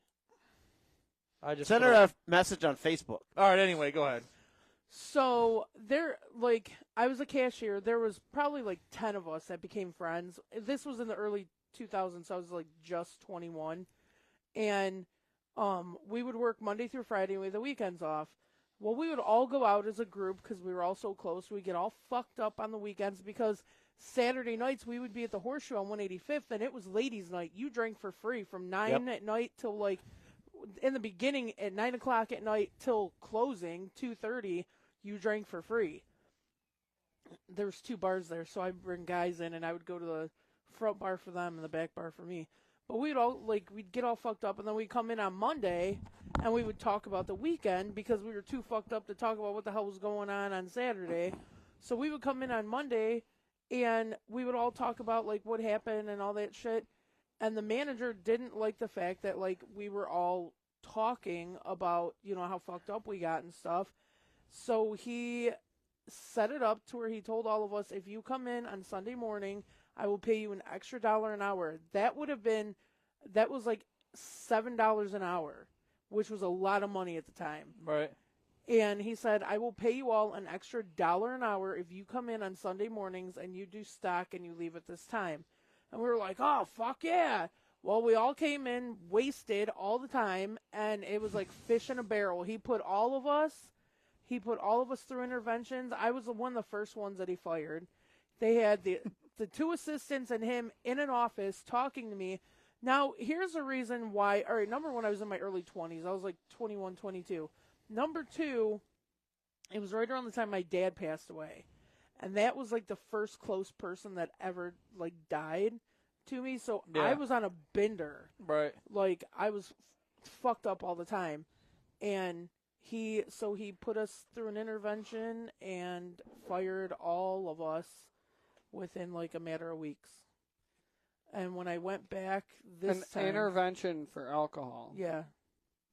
I just Send her a message on Facebook. All right. Anyway, go ahead. So I was a cashier. There was probably like 10 of us that became friends. This was in the early 2000s, so I was like just 21. And we would work Monday through Friday with the weekends off. Well, we would all go out as a group because we were all so close. We'd get all fucked up on the weekends because Saturday nights we would be at the Horseshoe on 185th, and it was ladies' night. You drank for free from 9 at night till like in the beginning at 9 o'clock at night till closing 2:30. You drank for free. There was 2 bars there, so I'd bring guys in, and I would go to the front bar for them and the back bar for me. But we'd get all fucked up, and then we'd come in on Monday, and we would talk about the weekend because we were too fucked up to talk about what the hell was going on Saturday. So we would come in on Monday, and we would all talk about, like, what happened and all that shit. And the manager didn't like the fact that, like, we were all talking about, how fucked up we got and stuff. So he set it up to where he told all of us, if you come in on Sunday morning, I will pay you an extra $1 an hour. That was like $7 an hour, which was a lot of money at the time. Right. And he said, I will pay you all an extra $1 an hour if you come in on Sunday mornings and you do stock and you leave at this time. And we were like, oh, fuck yeah. Well, we all came in wasted all the time, and it was like fish in a barrel. He put all of us through interventions. I was one of the first ones that he fired. They had the 2 assistants and him in an office talking to me. Now, here's the reason why. All right, number 1, I was in my early 20s. I was like 21, 22. Number 2, it was right around the time my dad passed away. And that was like the first close person that ever like died to me. So Yeah. I was on a bender. Right. Like, I was fucked up all the time. And he put us through an intervention and fired all of us within like a matter of weeks. And when I went back this time, intervention for alcohol. yeah.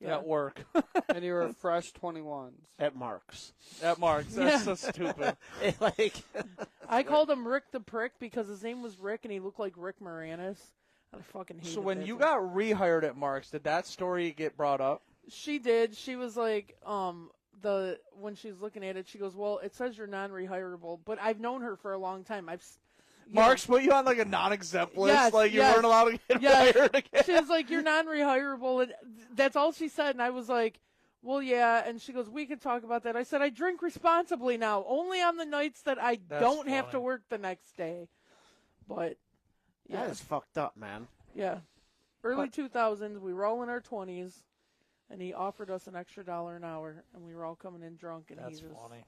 At work. And you were fresh 21s. At Mark's. At Mark's. That's so stupid. I called him Rick the Prick because his name was Rick and he looked like Rick Moranis. I fucking hated So when that you guy. got rehired at Mark's, did that story get brought up? She did. She was like, when she was looking at it, she goes, well, it says you're non-rehirable, but I've known her for a long time. Mark's put you on like a non-exempt list, Yes, like you yes. weren't allowed to get Yes. hired again. She was like, you're non-rehirable, and that's all she said. And I was like, well, yeah. And she goes, we can talk about that. I said, I drink responsibly now, only on the nights that I That's don't have to funny. work the next day. But yeah, That is fucked up, man. yeah. Early 2000s, we were all in our 20s, and he offered us an extra $1 an hour, and we were all coming in drunk. And That's he was, funny.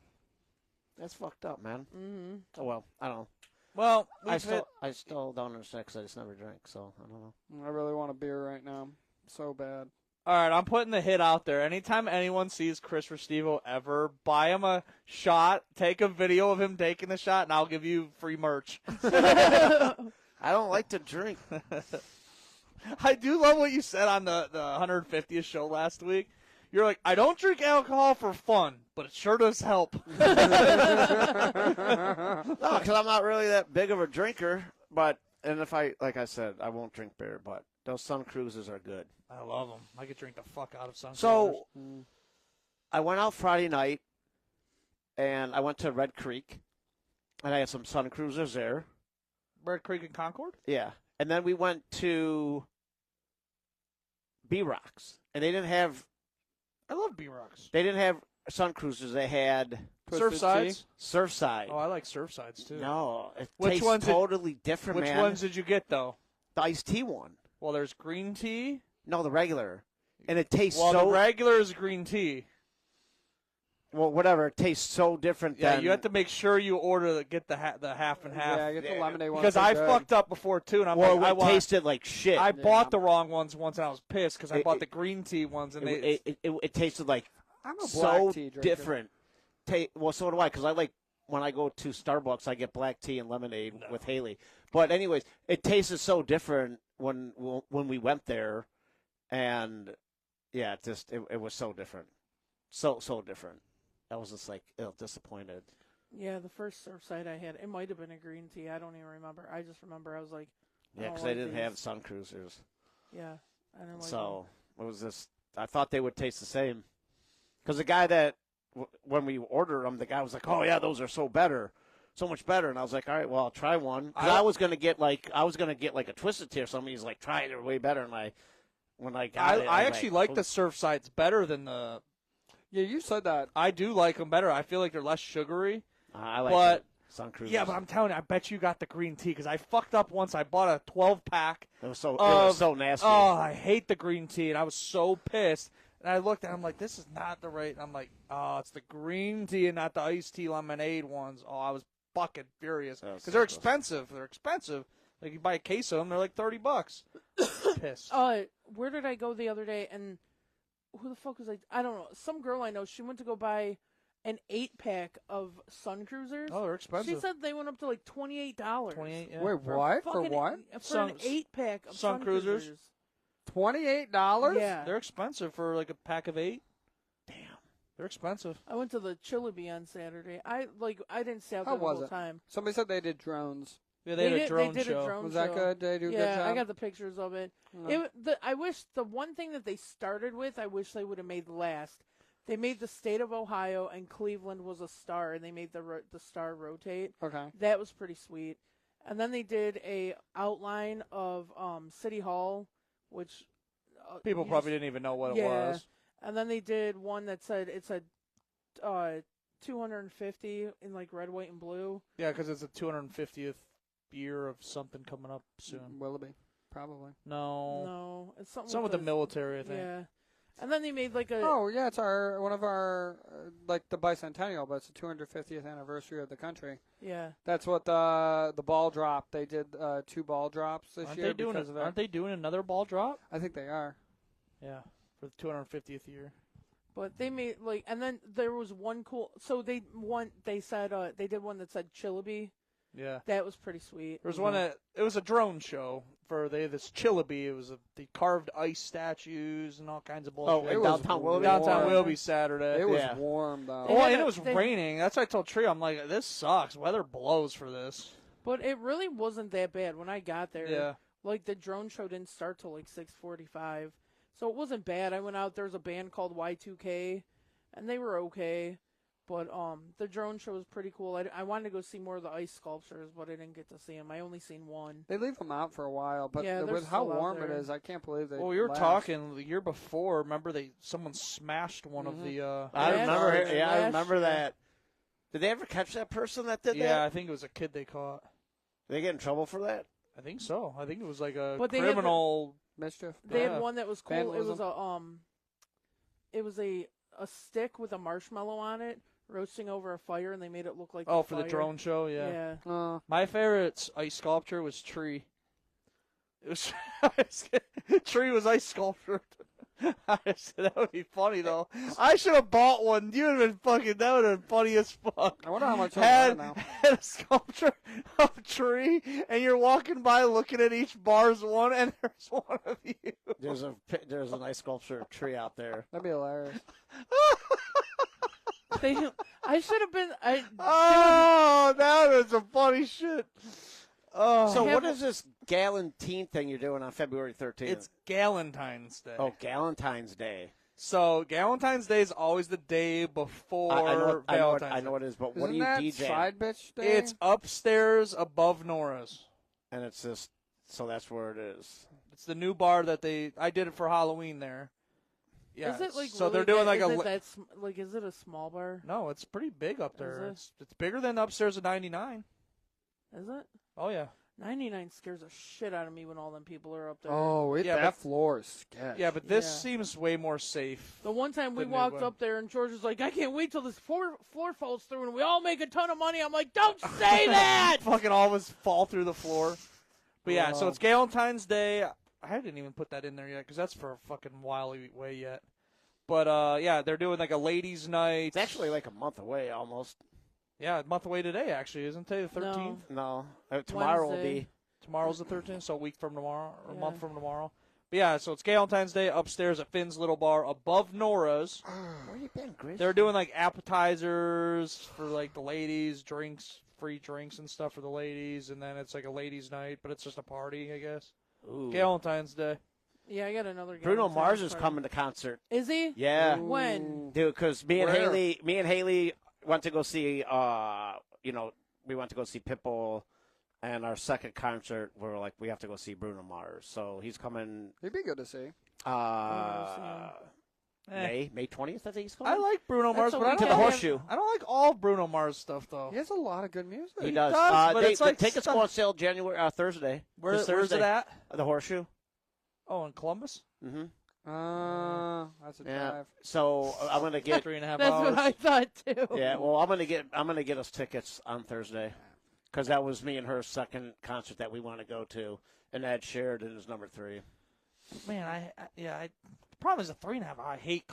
That's fucked up, man. Mm-hmm. Oh, well, I don't know. Well, I still don't understand because I just never drank, so I don't know. I really want a beer right now. So bad. all right, I'm putting the hit out there. Anytime anyone sees Chris Restivo ever, buy him a shot, take a video of him taking the shot, and I'll give you free merch. I don't like to drink. I do love what you said on the 150th show last week. You're like, I don't drink alcohol for fun, but it sure does help. No, because I'm not really that big of a drinker. And if like I said, I won't drink beer, but those Sun Cruisers are good. I love them. I could drink the fuck out of some. So I went out Friday night, and I went to Red Creek, and I had some Sun Cruisers there. Red Creek and Concord? Yeah. And then we went to B-Rocks, and they didn't have I love B-Rocks. Sun Cruisers. They had Surfsides? Surfside. Oh, I like Surfsides, too. No, it Which tastes ones did- totally different, Which man. ones did you get, though? The iced tea one. Well, there's green tea. No, the regular. And it tastes Well, so... the regular is green tea. well, whatever. It tastes so different Yeah, than... you have to make sure you get the half and half. Yeah, get the lemonade one. Because they're I good. fucked up before, too, and I'm Well, like, it tasted like shit. I bought the wrong ones once, and I was pissed because I It- bought it- the green tea ones, and it tasted like I'm a black so tea drinker. different. Well, so do I, because I like... When I go to Starbucks, I get black tea and lemonade with Haley. But anyways, it tasted so different when we went there, and yeah, it was so different, so different. I was just like disappointed. Yeah, the first Surfside I had, it might have been a green tea. I don't even remember. I just remember I was like, Yeah, don't because they like didn't these. have Sun Cruisers. Yeah, I don't like So it was this. I thought they would taste the same. Because the guy that, when we ordered them, the guy was like, "Oh yeah, those are so much better." And I was like, "All right, well, I'll try one." 'Cause I was gonna get like a Twisted Tea or something. He's like, "Try it, they're way better." And when I got it, I was actually like the "Oh." Surfsides better than the. Yeah, you said that. I do like them better. I feel like they're less sugary. I like but- the Sun Cruisers. Yeah, but I'm telling you, I bet you got the green tea because I fucked up once. I bought a 12-pack. it was so nasty. Oh, I hate the green tea, and I was so pissed. And I looked at it, I'm like, this is not the right. I'm like, oh, it's the green tea and not the iced tea lemonade ones. Oh, I was fucking furious That was because so they're gross. expensive. They're expensive. Like you buy a case of them, they're like $30. Pissed. Where did I go the other day? And who the fuck was I don't know. Some girl I know, she went to go buy an 8-pack of Sun Cruisers. Oh, they're expensive. She said they went up to like $28. 28. Yeah. Wait, what? For Fucking- what? For Sun- an 8-pack of Sun Sun Cruisers? Cruisers. $28? Yeah. They're expensive for like a pack of 8. Damn, they're expensive. I went to the Chillabee on Saturday. I didn't stay out How there the was whole it? time. Somebody said they did drones. Yeah, they had a drone they did show. a drone Was that show. good? Did they do a good Yeah, job? I got the pictures of it. Oh. I wish the one thing that they started with, I wish they would have made last. They made the state of Ohio and Cleveland was a star, and they made the star rotate. Okay. That was pretty sweet. And then they did a outline of City Hall, which People you probably just- didn't even know what it yeah. was. And then they did one that said it said 250 in like red, white, and blue. Yeah, because it's the 250th year of something coming up soon. Willoughby, probably. No, it's something. Some with the military, I think. Yeah. And then they made like a. Oh yeah, it's one of our like the bicentennial, but it's the 250th anniversary of the country. Yeah. That's what the ball drop. They did 2 ball drops this Aren't year they doing because of it. Aren't they doing another ball drop? I think they are. Yeah, for the 250th year. But they made like, and then there was one cool. So they said they did one that said Chillabee. Yeah. That was pretty sweet. There was one that it was a drone show for this Chillabee. It was they carved ice statues and all kinds of bullshit. Oh, in downtown Willoughby? Downtown warm. Willoughby Saturday. It was Yeah. warm though. They Well, had and a- it was they- raining. That's why I told Tree, I'm like, this sucks. Weather blows for this. But it really wasn't that bad when I got there. Yeah. Like the drone show didn't start till like 6:45, so it wasn't bad. I went out. There was a band called Y2K, and they were okay. But the drone show was pretty cool. I wanted to go see more of the ice sculptures, but I didn't get to see them. I only seen one. They leave them out for a while, but Yeah, they're with how still out warm it there. is, I can't believe they. Well, we were last. talking the year before. Remember, someone smashed one of the. I Last remember. year. Yeah, I Last remember year. that. Did they ever catch that person that did Yeah, I that? think it was a kid they caught. Did they get in trouble for that? I think so. I think it was like a But they had the- criminal. Mischief. They Yeah. had one that was cool. Vandalism. It was a stick with a marshmallow on it, roasting over a fire, and they made it look like. Oh, the for the fire. drone show, yeah. Yeah. My favorite ice sculpture was Tree. It was Tree was ice sculptured. I said that would be funny though. I should have bought one. You would have been fucking. That would have been funny as fuck. I wonder how much those are now. Had a sculpture of a tree, and you're walking by looking at each bar's one, and there's one of you. There's a nice sculpture of tree out there. That'd be hilarious. I should have been. Oh, that was some funny shit. Oh, So have what a- is this Galentine thing you're doing on February 13th? it's Galentine's Day. Oh, Galentine's Day. So Galentine's Day is always the day before Valentine's I know it is, but what Isn't do you that DJ? side bitch Day. day? It's upstairs above Nora's. And it's just, so that's where it is. It's the new bar that I did it for Halloween there. Yeah. Is it like so really they're doing big? like Is it a small bar? No, it's pretty big up there. it? It's bigger than upstairs at 99. Is it? Oh yeah. 99 scares the shit out of me when all them people are up there. Oh, Yeah, that but- floor is sketch. Yeah, but this Yeah. seems way more safe. The one time we The new walked one. up there and George was like, I can't wait till this floor falls through and we all make a ton of money. I'm like, don't say that! Fucking all of us fall through the floor. But yeah, so Wow. it's Galentine's Day. I didn't even put that in there yet because that's for a fucking while way yet. But yeah, they're doing like a ladies' night. It's actually like a month away almost. Yeah, a month away today actually, isn't today the 13th? No, tomorrow will Wednesday. be. Tomorrow's the 13th, so a week from tomorrow, or a Yeah. month from tomorrow. But yeah, so it's Galentine's Day upstairs at Finn's Little Bar above Nora's. Where you been, Chris? They're doing like appetizers for like the ladies, drinks, free drinks and stuff for the ladies, and then it's like a ladies' night, but it's just a party, I guess. Ooh. Valentine's Day. Yeah, I got another. Bruno Valentine's Mars is party. coming to concert. Is he? Yeah. When? Dude, because me and Where? Haley went to go see, we went to go see Pitbull, and our second concert, we were like, we have to go see Bruno Mars. So he's coming. He'd be good to see. May 20th, I think he's coming. I like Bruno Mars, a but I to don't the like Horseshoe. I don't like all Bruno Mars stuff though. He has a lot of good music. He does. but it's like the tickets stuff- go on sale Thursday. Where's This Thursday. it at? The Horseshoe. Oh, in Columbus. Mm-hmm. That's a Yeah. drive. So I'm gonna get. 3.5 That's hours. what I thought too. Yeah. Well, I'm gonna get us tickets on Thursday, because that was me and her second concert that we want to go to, and Ed Sheridan is number 3. Man, the problem is a 3.5 hour. I hate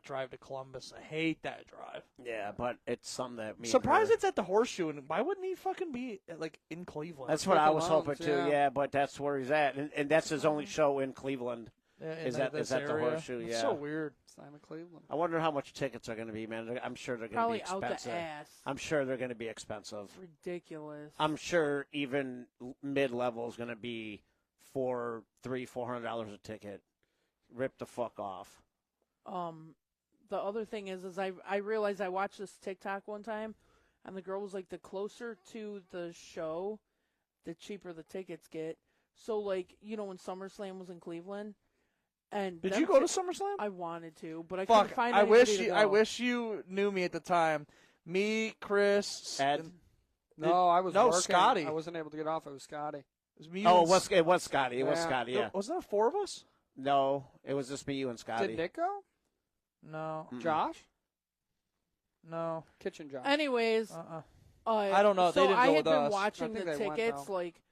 drive to Columbus. I hate that drive. Yeah, but it's something that me. Surprised and her, it's at the Horseshoe, and why wouldn't he fucking be like in Cleveland? That's what I was Cologne, hoping too. yeah. Yeah, but that's where he's at, and that's his only show in Cleveland. Yeah, in is this that the area. Horseshoe? It's Yeah. so weird. Simon Cleveland. I wonder how much tickets are going to be, man. I'm sure they're going to Probably be out expensive. the ass. I'm sure they're going to be expensive. Ridiculous. I'm sure even mid-level is going to be $400 a ticket. Rip the fuck off. The other thing is I realized I watched this TikTok one time, and the girl was like, the closer to the show, the cheaper the tickets get. So like, when SummerSlam was in Cleveland, and Did them you go to ti- SummerSlam? I wanted to, but I Fuck! couldn't find I anybody wish to you. go. I wish you knew me at the time. Me, Chris, Ed? and- No, I was No, working. Scotty. I wasn't able to get off. It was Scotty. it was me. Oh, and it was Scotty. It was Yeah. Scotty, yeah. Wasn't there 4 of us? No, it was just me, you, and Scotty. Did Nick go? No, Mm-mm. Josh? no. Kitchen Josh. Anyways, I don't know. They So didn't I go had with been us. watching I think the they went, tickets, though. like,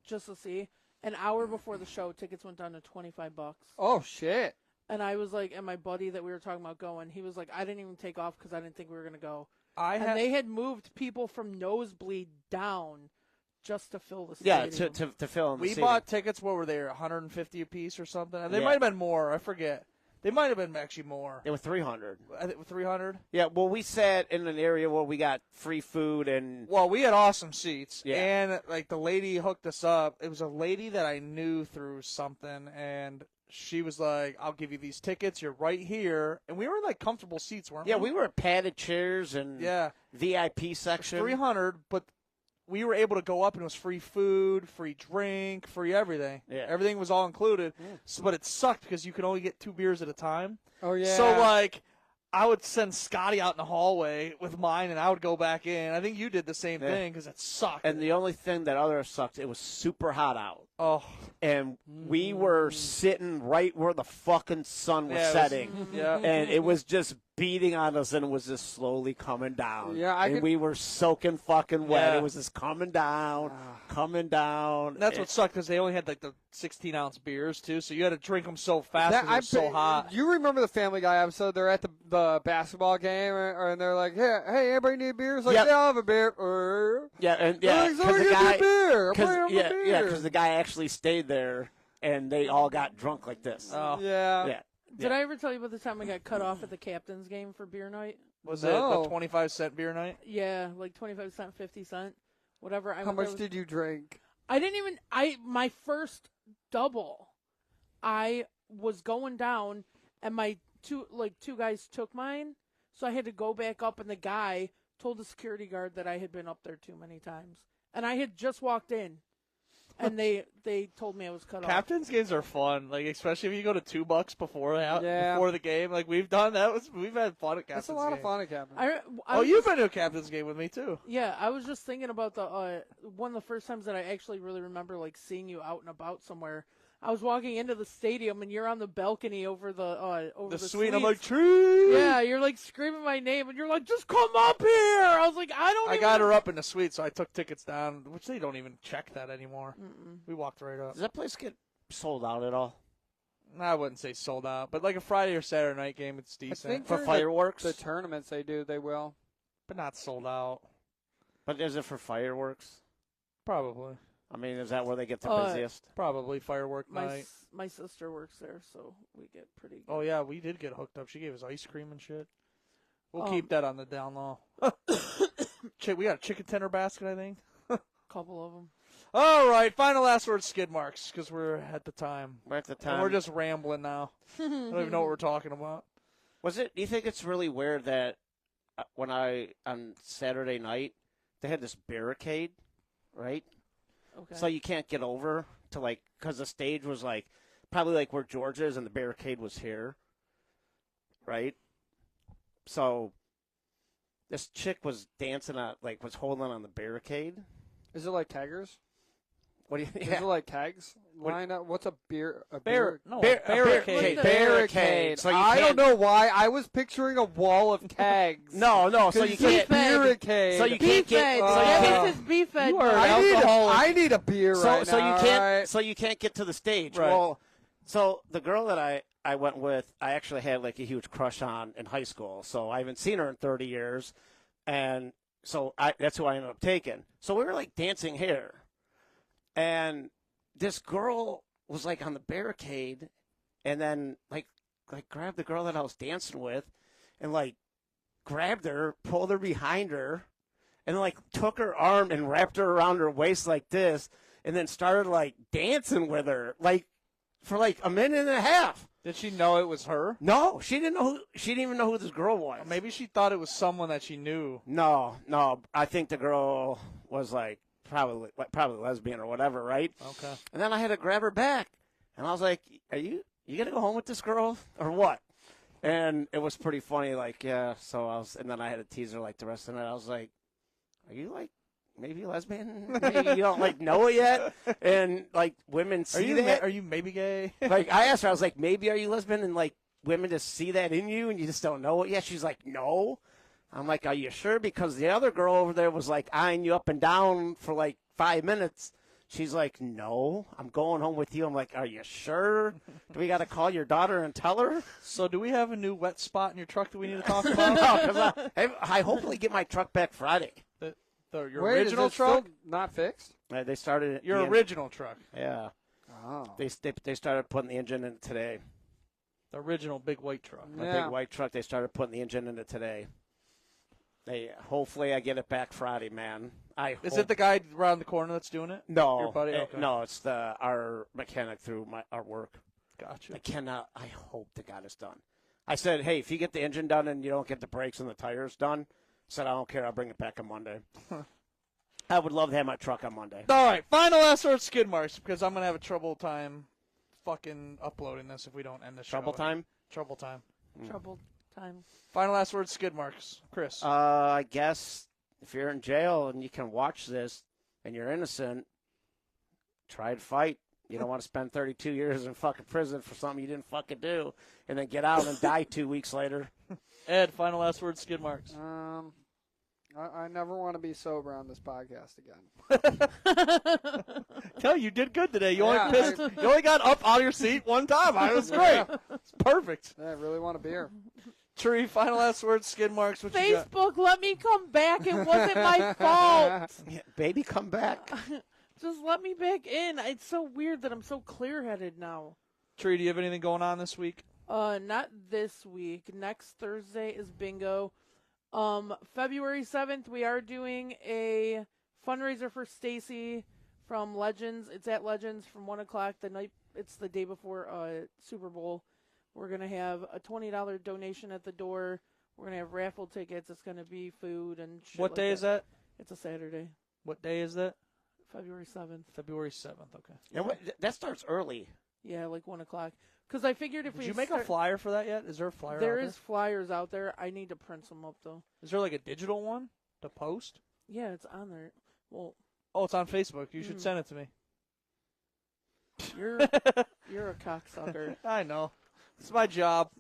just to see. An hour before the show, tickets went down to $25. Oh, shit. And I was like, and my buddy that we were talking about going, he was like, I didn't even take off because I didn't think we were going to go. And they had moved people from nosebleed down just to fill the Yeah, stadium. to fill in the We seating. bought tickets. What were they? 150 a piece or something? They Yeah. might have been more. I forget. They might have been actually more. It was 300. I think 300. Yeah, well, we sat in an area where we got free food and Well, we had awesome seats, Yeah. and like the lady hooked us up. It was a lady that I knew through something, and she was like, "I'll give you these tickets. You're right here." And we were in like comfortable seats, weren't yeah, we? we were at padded chairs and Yeah, VIP section. 300, but we were able to go up, and it was free food, free drink, free everything. Yeah. Everything was all included. So, but it sucked because you could only get 2 beers at a time. Oh, yeah. So like, I would send Scotty out in the hallway with mine, and I would go back in. I think you did the same Yeah. thing because it sucked. And the only thing that other sucked, it was super hot out. oh, And we were sitting right where the fucking sun was Yeah, it was- setting. yeah. And it was just beating on us, and it was just slowly coming down. Yeah, I and could- we were soaking fucking wet. Yeah. It was just coming down, coming down. That's what sucked because they only had like the 16-ounce beers too, so you had to drink them so fast That- because it was so hot. You remember the Family Guy episode? They're at the basketball game, and they're like, hey, anybody need beers? Like, Yep. yeah, I'll have a beer. Yeah, and They're yeah, like, "Somebody the get me guy, a beer. I'm cause, bringing up a yeah, beer." because the guy actually stayed there, and they all got drunk like this. Oh, Yeah. Yeah. Did I ever tell you about the time I got cut off at the captain's game for beer night? was No. it the 25-cent beer night? Yeah, like 25 cent, 50 cent, whatever. How much did you drink? I didn't even. My first double, I was going down, and my two guys took mine, so I had to go back up, and the guy told the security guard that I had been up there too many times, and I had just walked in, and they told me I was cut off. Captain's games are fun, like especially if you go to $2 before Yeah. before the game. Like we've done that. We've had fun at Captain's That's a lot of games. fun at Captain. I Oh, was you've just- been to a Captain's game with me too. Yeah, I was just thinking about the one of the first times that I actually really remember like seeing you out and about somewhere. I was walking into the stadium and you're on the balcony over the The suite. I'm like, suites. tree. Yeah, you're like screaming my name and you're like, just come up here. I was like, I I got her up in the suite, so I took tickets down, which they don't even check that anymore. We walked right up. Does that place get sold out at all I wouldn't say sold out, but like a Friday or Saturday night game, it's I decent, think for during fireworks? the tournaments they do, they will. but not sold out. But is it for fireworks? Probably, I mean, is that where they get the Uh, busiest? probably firework night. my sister works there, so we get pretty good. Oh yeah, we did get hooked up. She gave us ice cream and shit. We'll Um, keep that on the down low. we got a chicken tender basket, I think. Couple of them. All right, final last word, skid marks, because we're at the time. We're at the And time. we're just rambling now. I don't even know what we're talking about. Do you think it's really weird that on Saturday night, they had this barricade, right? Okay. So you can't get over to because the stage was probably where George is and the barricade was here, right? So this chick was dancing was holding on the barricade. Is it like keggers? What do you Is it like kegs? Line up. What's a beer? Barricade. Barricade. So you I can't- don't know why. I was picturing a wall of kegs. No. So you can't. Barricade. So you can't get. So you That can't. means it's beef fed. You are an I alcoholic. need a beer right So now. you can't. alright? So you can't get to the stage. Right. Well, so the girl that I went with, I actually had a huge crush on in high school. So I haven't seen her in 30 years, and so that's who I ended up taking. So we were dancing here, and this girl was on the barricade, and then grabbed the girl that I was dancing with, and grabbed her, pulled her behind her, and then took her arm and wrapped her around her waist like this, and then started dancing with her for a minute and a half. Did she know it was her? No, she didn't know. She didn't even know who this girl was. Maybe she thought it was someone that she knew. No. I think the girl was probably lesbian or whatever, right? Okay. And then I had to grab her back, and I was like, "Are you gonna go home with this girl or what?" And it was pretty funny. Yeah. So and then I had to tease her the rest of the night. I was like, "Are you maybe lesbian? Maybe you don't know it yet?" And women see that. Are you maybe gay? I asked her, I was like, "Maybe are you lesbian?" And women just see that in you, and you just don't know it yet. She's like, "No." I'm like, "Are you sure?" Because the other girl over there was eyeing you up and down for 5 minutes. She's like, "No, I'm going home with you." I'm like, "Are you sure? Do we got to call your daughter and tell her?" So do we have a new wet spot in your truck that we need to talk about? No, 'cause I hopefully get my truck back Friday. Your Wait, original is it truck? still not fixed? They started Your original truck. Yeah, Oh. they started putting the engine in it today. The original big white truck. My Yeah. big white truck. They started putting the engine in it today. Hopefully I get it back Friday, man. Is it the guy around the corner that's doing it? No, Your buddy? Okay. no, it's our mechanic through our work. Gotcha. I hope the God is done. I said, "Hey, if you get the engine done and you don't get the brakes and the tires done," I said, "I don't care. I'll bring it back on Monday." I would love to have my truck on Monday. All right, final last word, skid marks, because I'm gonna have a trouble time fucking uploading this if we don't end the show. Trouble time? Trouble time. Troubled time. Final last word, skid marks. Chris. I guess if you're in jail and you can watch this and you're innocent, try to fight. You don't want to spend 32 years in fucking prison for something you didn't fucking do and then get out and die 2 weeks later. Ed, final last word, skid marks. I never want to be sober on this podcast again. Tell you did good today. You Yeah, you only got up out of your seat one time. It was great. It's perfect. I really want a beer. Tree, final last word, skid marks. What you got? Facebook, let me come back. It wasn't my fault. Yeah, baby, come back. Just let me back in. It's so weird that I'm so clear-headed now. Tree, do you have anything going on this week? Not this week. Next Thursday is bingo. February 7th, we are doing a fundraiser for Stacy from Legends. It's at Legends from 1 o'clock the night. It's the day before Super Bowl. We're gonna have a $20 donation at the door. We're gonna have raffle tickets. It's gonna be food and shit. What day is that? It's a Saturday, What day is that? February 7th. February 7th. Okay. And that starts early. Yeah, like 1 o'clock. Because I figured if Did we you make a flyer for that yet? Is there a flyer There out is flyers out there. I need to print some up though. Is there like a digital one to post? Yeah, it's on there. Well, Oh, it's on Facebook. You should send it to me. you're a cocksucker. I know. It's my job.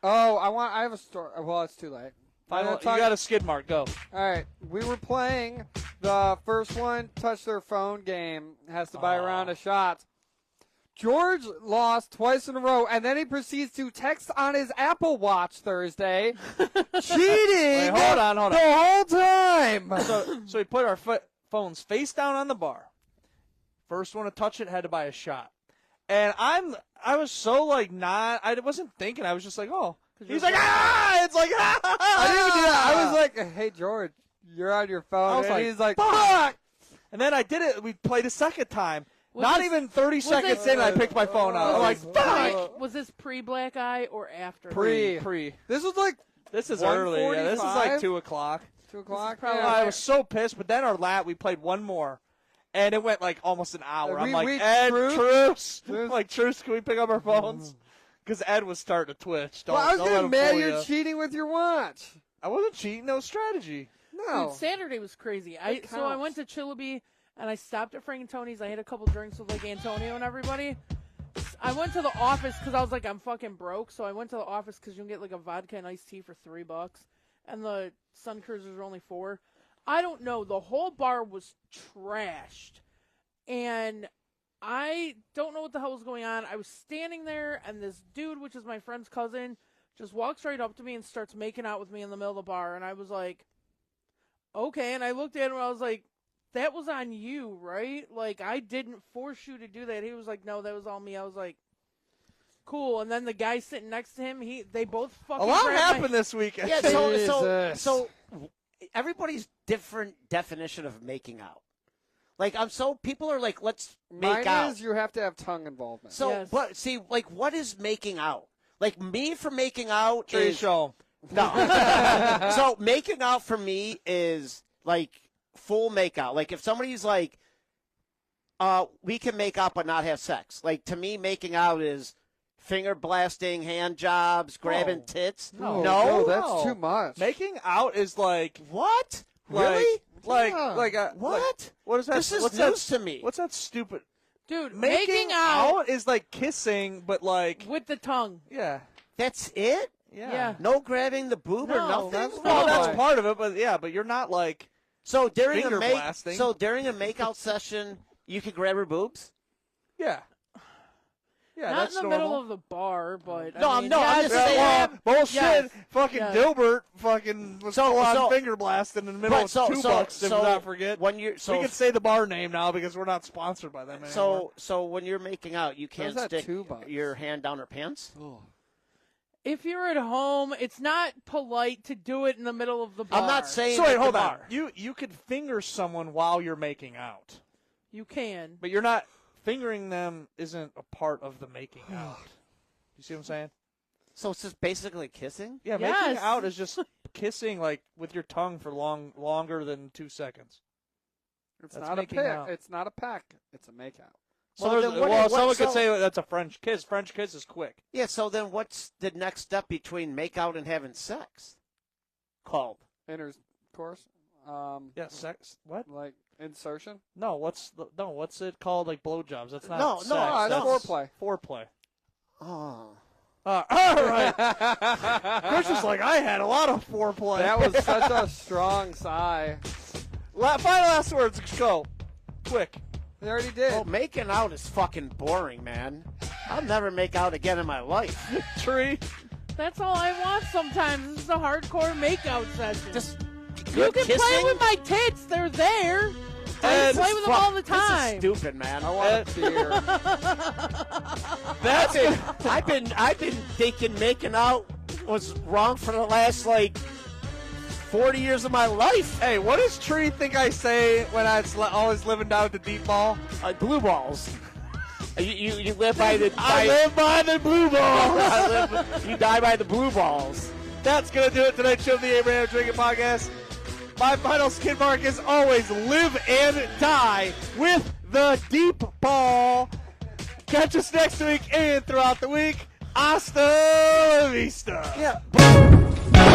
Oh, I have a story. Well, it's too late. Final, I'm you gonna got a skid mark. Go. All right, we were playing the first one touch their phone game. Has to buy a round of shots. George lost twice in a row, and then he proceeds to text on his Apple Watch Thursday, cheating Wait, hold on. the whole time. So we put our phones face down on the bar. First one to touch it had to buy a shot. And I was so like I wasn't thinking. I was just like, oh. He's like, ah! It's like, ah! I didn't even do that. I was like, hey, George, You're on your phone, I was and like, he's like, fuck! And then I did it. We played a second time. Was Not this- even 30 seconds in, I picked my phone up. I'm like, Was fuck! Was this pre-black eye or after? Pre. This was like This is early. Yeah, this is like 1:45? 2 o'clock. 2 o'clock. probably- Yeah. I was so pissed, but then our we played one more. And it went like almost an hour. I'm like, we- Ed, Truce? I'm like, Truce, can we pick up our phones? Because Ed was starting to twitch. Don't, Well, I was don't let getting him mad fool you're ya. cheating with your watch. I wasn't cheating. No strategy. No. Dude, Saturday was crazy. I counts. went to Chillaby and I stopped at Frank and Tony's. I had a couple drinks with like Antonio and everybody. I went to the office because I was like, I'm fucking broke. So I went to the office because you can get like a vodka and iced tea for $3, and the Sun Cruisers were only $4. I don't know. The whole bar was trashed, and I don't know what the hell was going on. I was standing there, and this dude, which is my friend's cousin, just walks right up to me and starts making out with me in the middle of the bar, and I was like, okay. And I looked at him and I was like, that was on you, right? Like, I didn't force you to do that. He was like, no, that was all me. I was like, cool. And then the guy sitting next to him, they both fucking A lot grabbed happened this weekend. Yeah, Jesus. so everybody's different definition of making out. Like people are like, let's make Mine out. is you have to have tongue involvement. So, Yes. but see, like, what is making out? Like me for making out Tree is show. no. So making out for me is like full make out. Like if somebody's like, we can make out but not have sex. Like to me, making out is finger blasting, hand jobs, grabbing No. tits. No. no, No. that's too much. Making out is like What? Like- Really? Yeah. What? What is that? This is what's news that, to me. What's that stupid? Dude, Making out is like kissing, but like with the tongue. yeah, That's it? Yeah. No grabbing the boob or No, nothing? that's well, fine. that's part of it, but yeah, but you're not like So during Finger a blasting. make-out session, you could grab her boobs? yeah, yeah. Not that's in the normal. middle of the bar, but No, I mean, no, I'm yes, just saying- Yeah, well, bullshit. Yes. Fucking Yes. Dilbert fucking was So- full on so- finger blasting in the middle Right, of so- $2. so- If so not forget, when you're we can say the bar name now because we're not sponsored by them anymore. so when you're making out, you can't that stick $2? your hand down her pants? if you're at home, it's not polite to do it in the middle of the bar. I'm not saying So wait, at the hold on. bar. You could finger someone while you're making out, You can. but you're not fingering them. Isn't a part of the making out. You see what I'm saying? So it's just basically kissing? Yeah, Yes. making out is just kissing like with your tongue for longer than 2 seconds. It's That's not a making pick. out. It's not a peck. It's a makeout. So Well, then what- someone so- could say that's a French kiss. French kiss is quick. Yeah, so then what's the next step between make out and having sex? Called. Intercourse. Yeah, sex. What? Like insertion. No, what's it called? Like blowjobs. That's not No, sex. no, it's that's foreplay. Foreplay. Oh. All right. Chris is like, I had a lot of foreplay. That was such a strong sigh. Final last words. Go. Quick. They already did. Well, making out is fucking boring, man. I'll never make out again in my life. Tree. That's all I want sometimes. This is a hardcore makeout session. Just you good can kissing. play with my tits. They're there. I And play with them all the time. This is stupid, man. I want a beer. I've been thinking making out was wrong for the last 40 years of my life. Hey, what does Tree think I say when I was always living down at the deep ball? Blue balls. You live by the. I live by the blue balls. You die by the blue balls. That's going to do it tonight's show of the Abraham Drinking Podcast. My final skid mark is always live and die with the deep ball. Catch us next week and throughout the week. Hasta la vista. Yeah.